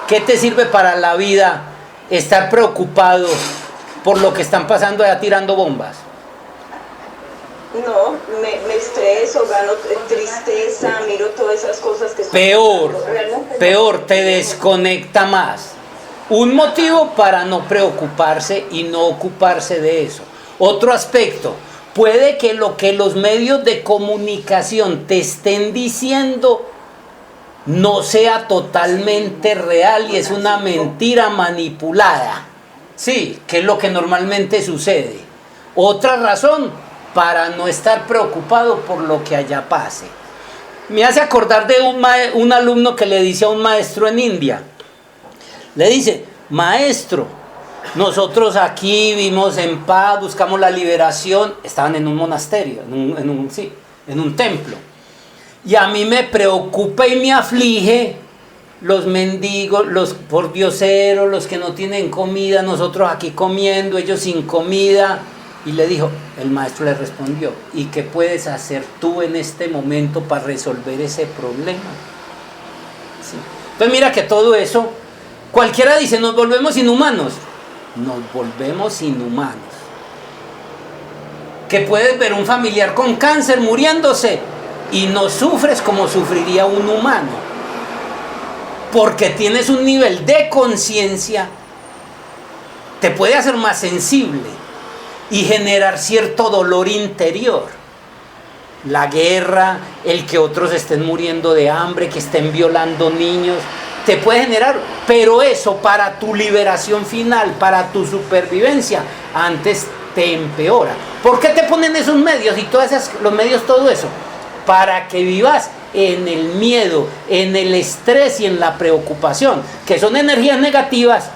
S1: ¿Qué te sirve para la vida estar preocupado por lo que están pasando allá tirando bombas?
S7: No, me estreso, gano tristeza, miro todas esas cosas que...
S1: Peor, te desconecta más. Un motivo para no preocuparse y no ocuparse de eso. Otro aspecto, puede que lo que los medios de comunicación te estén diciendo no sea totalmente real y es una mentira manipulada. Sí, que es lo que normalmente sucede. Otra razón para no estar preocupado por lo que allá pase. Me hace acordar de un alumno que le dice a un maestro en India. Le dice, maestro, nosotros aquí vivimos en paz, buscamos la liberación. Estaban en un monasterio, en un templo. Y a mí me preocupa y me aflige los mendigos, los pordioseros, los que no tienen comida, nosotros aquí comiendo, ellos sin comida. Y le dijo, el maestro le respondió, ¿y qué puedes hacer tú en este momento para resolver ese problema? Sí. Entonces mira que todo eso, cualquiera dice, nos volvemos inhumanos. Nos volvemos inhumanos. Que puedes ver un familiar con cáncer muriéndose y no sufres como sufriría un humano, porque tienes un nivel de conciencia, te puede hacer más sensible y generar cierto dolor interior. La guerra, el que otros estén muriendo de hambre, que estén violando niños, te puede generar, pero eso para tu liberación final, para tu supervivencia, antes te empeora. ¿Por qué te ponen esos medios y los medios, todo eso? Para que vivas en el miedo, en el estrés y en la preocupación, que son energías negativas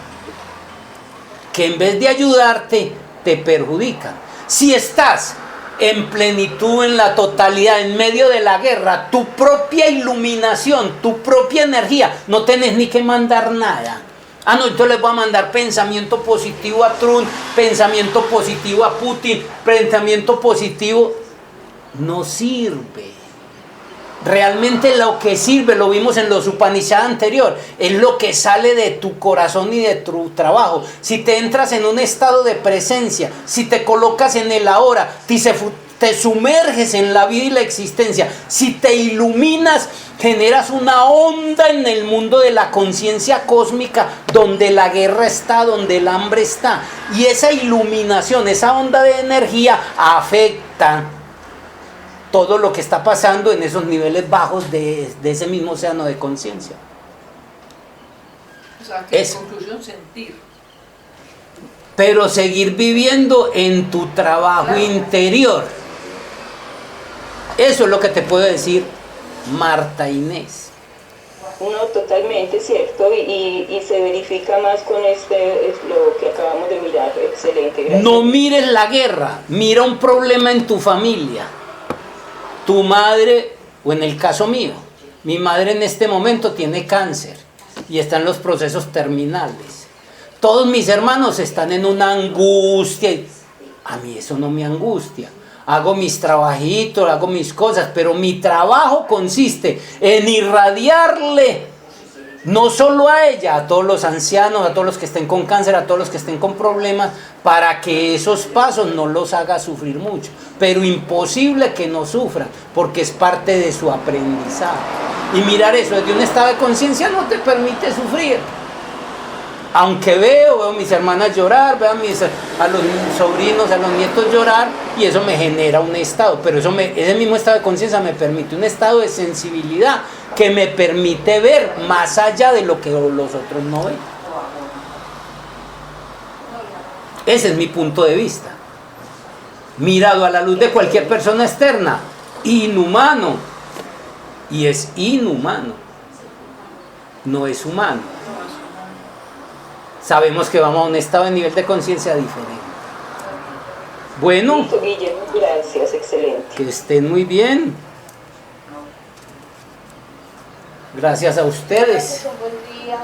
S1: que en vez de ayudarte, te perjudican. Si estás en plenitud, en la totalidad, en medio de la guerra, tu propia iluminación, tu propia energía, no tenés ni que mandar nada. Ah, no, entonces les voy a mandar pensamiento positivo a Trump, pensamiento positivo a Putin, pensamiento positivo. No sirve. Realmente lo que sirve, lo vimos en los Upanishads anterior, es lo que sale de tu corazón y de tu trabajo. Si te entras en un estado de presencia, si te colocas en el ahora, te sumerges en la vida y la existencia, si te iluminas, generas una onda en el mundo de la conciencia cósmica, donde la guerra está, donde el hambre está. Y esa iluminación, esa onda de energía afecta todo lo que está pasando en esos niveles bajos de ese mismo océano de conciencia.
S8: O sea, que en conclusión, sentir.
S1: Pero seguir viviendo en tu trabajo interior. Eso es lo que te puedo decir, Marta Inés.
S7: No, totalmente cierto, y se verifica más con es lo que acabamos de mirar. Excelente, gracias.
S1: No mires la guerra, mira un problema en tu familia. Tu madre, o en el caso mío, mi madre en este momento tiene cáncer y está en los procesos terminales. Todos mis hermanos están en una angustia. A mí eso no me angustia. Hago mis trabajitos, hago mis cosas, pero mi trabajo consiste en irradiarle, no solo a ella, a todos los ancianos, a todos los que estén con cáncer, a todos los que estén con problemas, para que esos pasos no los haga sufrir mucho. Pero imposible que no sufran, porque es parte de su aprendizaje. Y mirar eso desde un estado de conciencia no te permite sufrir. Aunque veo a mis hermanas llorar, veo a los sobrinos, a los nietos llorar, y eso me genera un estado, pero ese mismo estado de conciencia me permite un estado de sensibilidad que me permite ver más allá de lo que los otros no ven. Ese es mi punto de vista. Mirado a la luz de cualquier persona externa, inhumano, y es inhumano. no es humano. Sabemos que vamos a un estado de nivel de conciencia diferente. Bueno,
S7: Listo, Guillermo, gracias, excelente.
S1: que estén muy bien. Gracias a ustedes.
S2: Un buen día.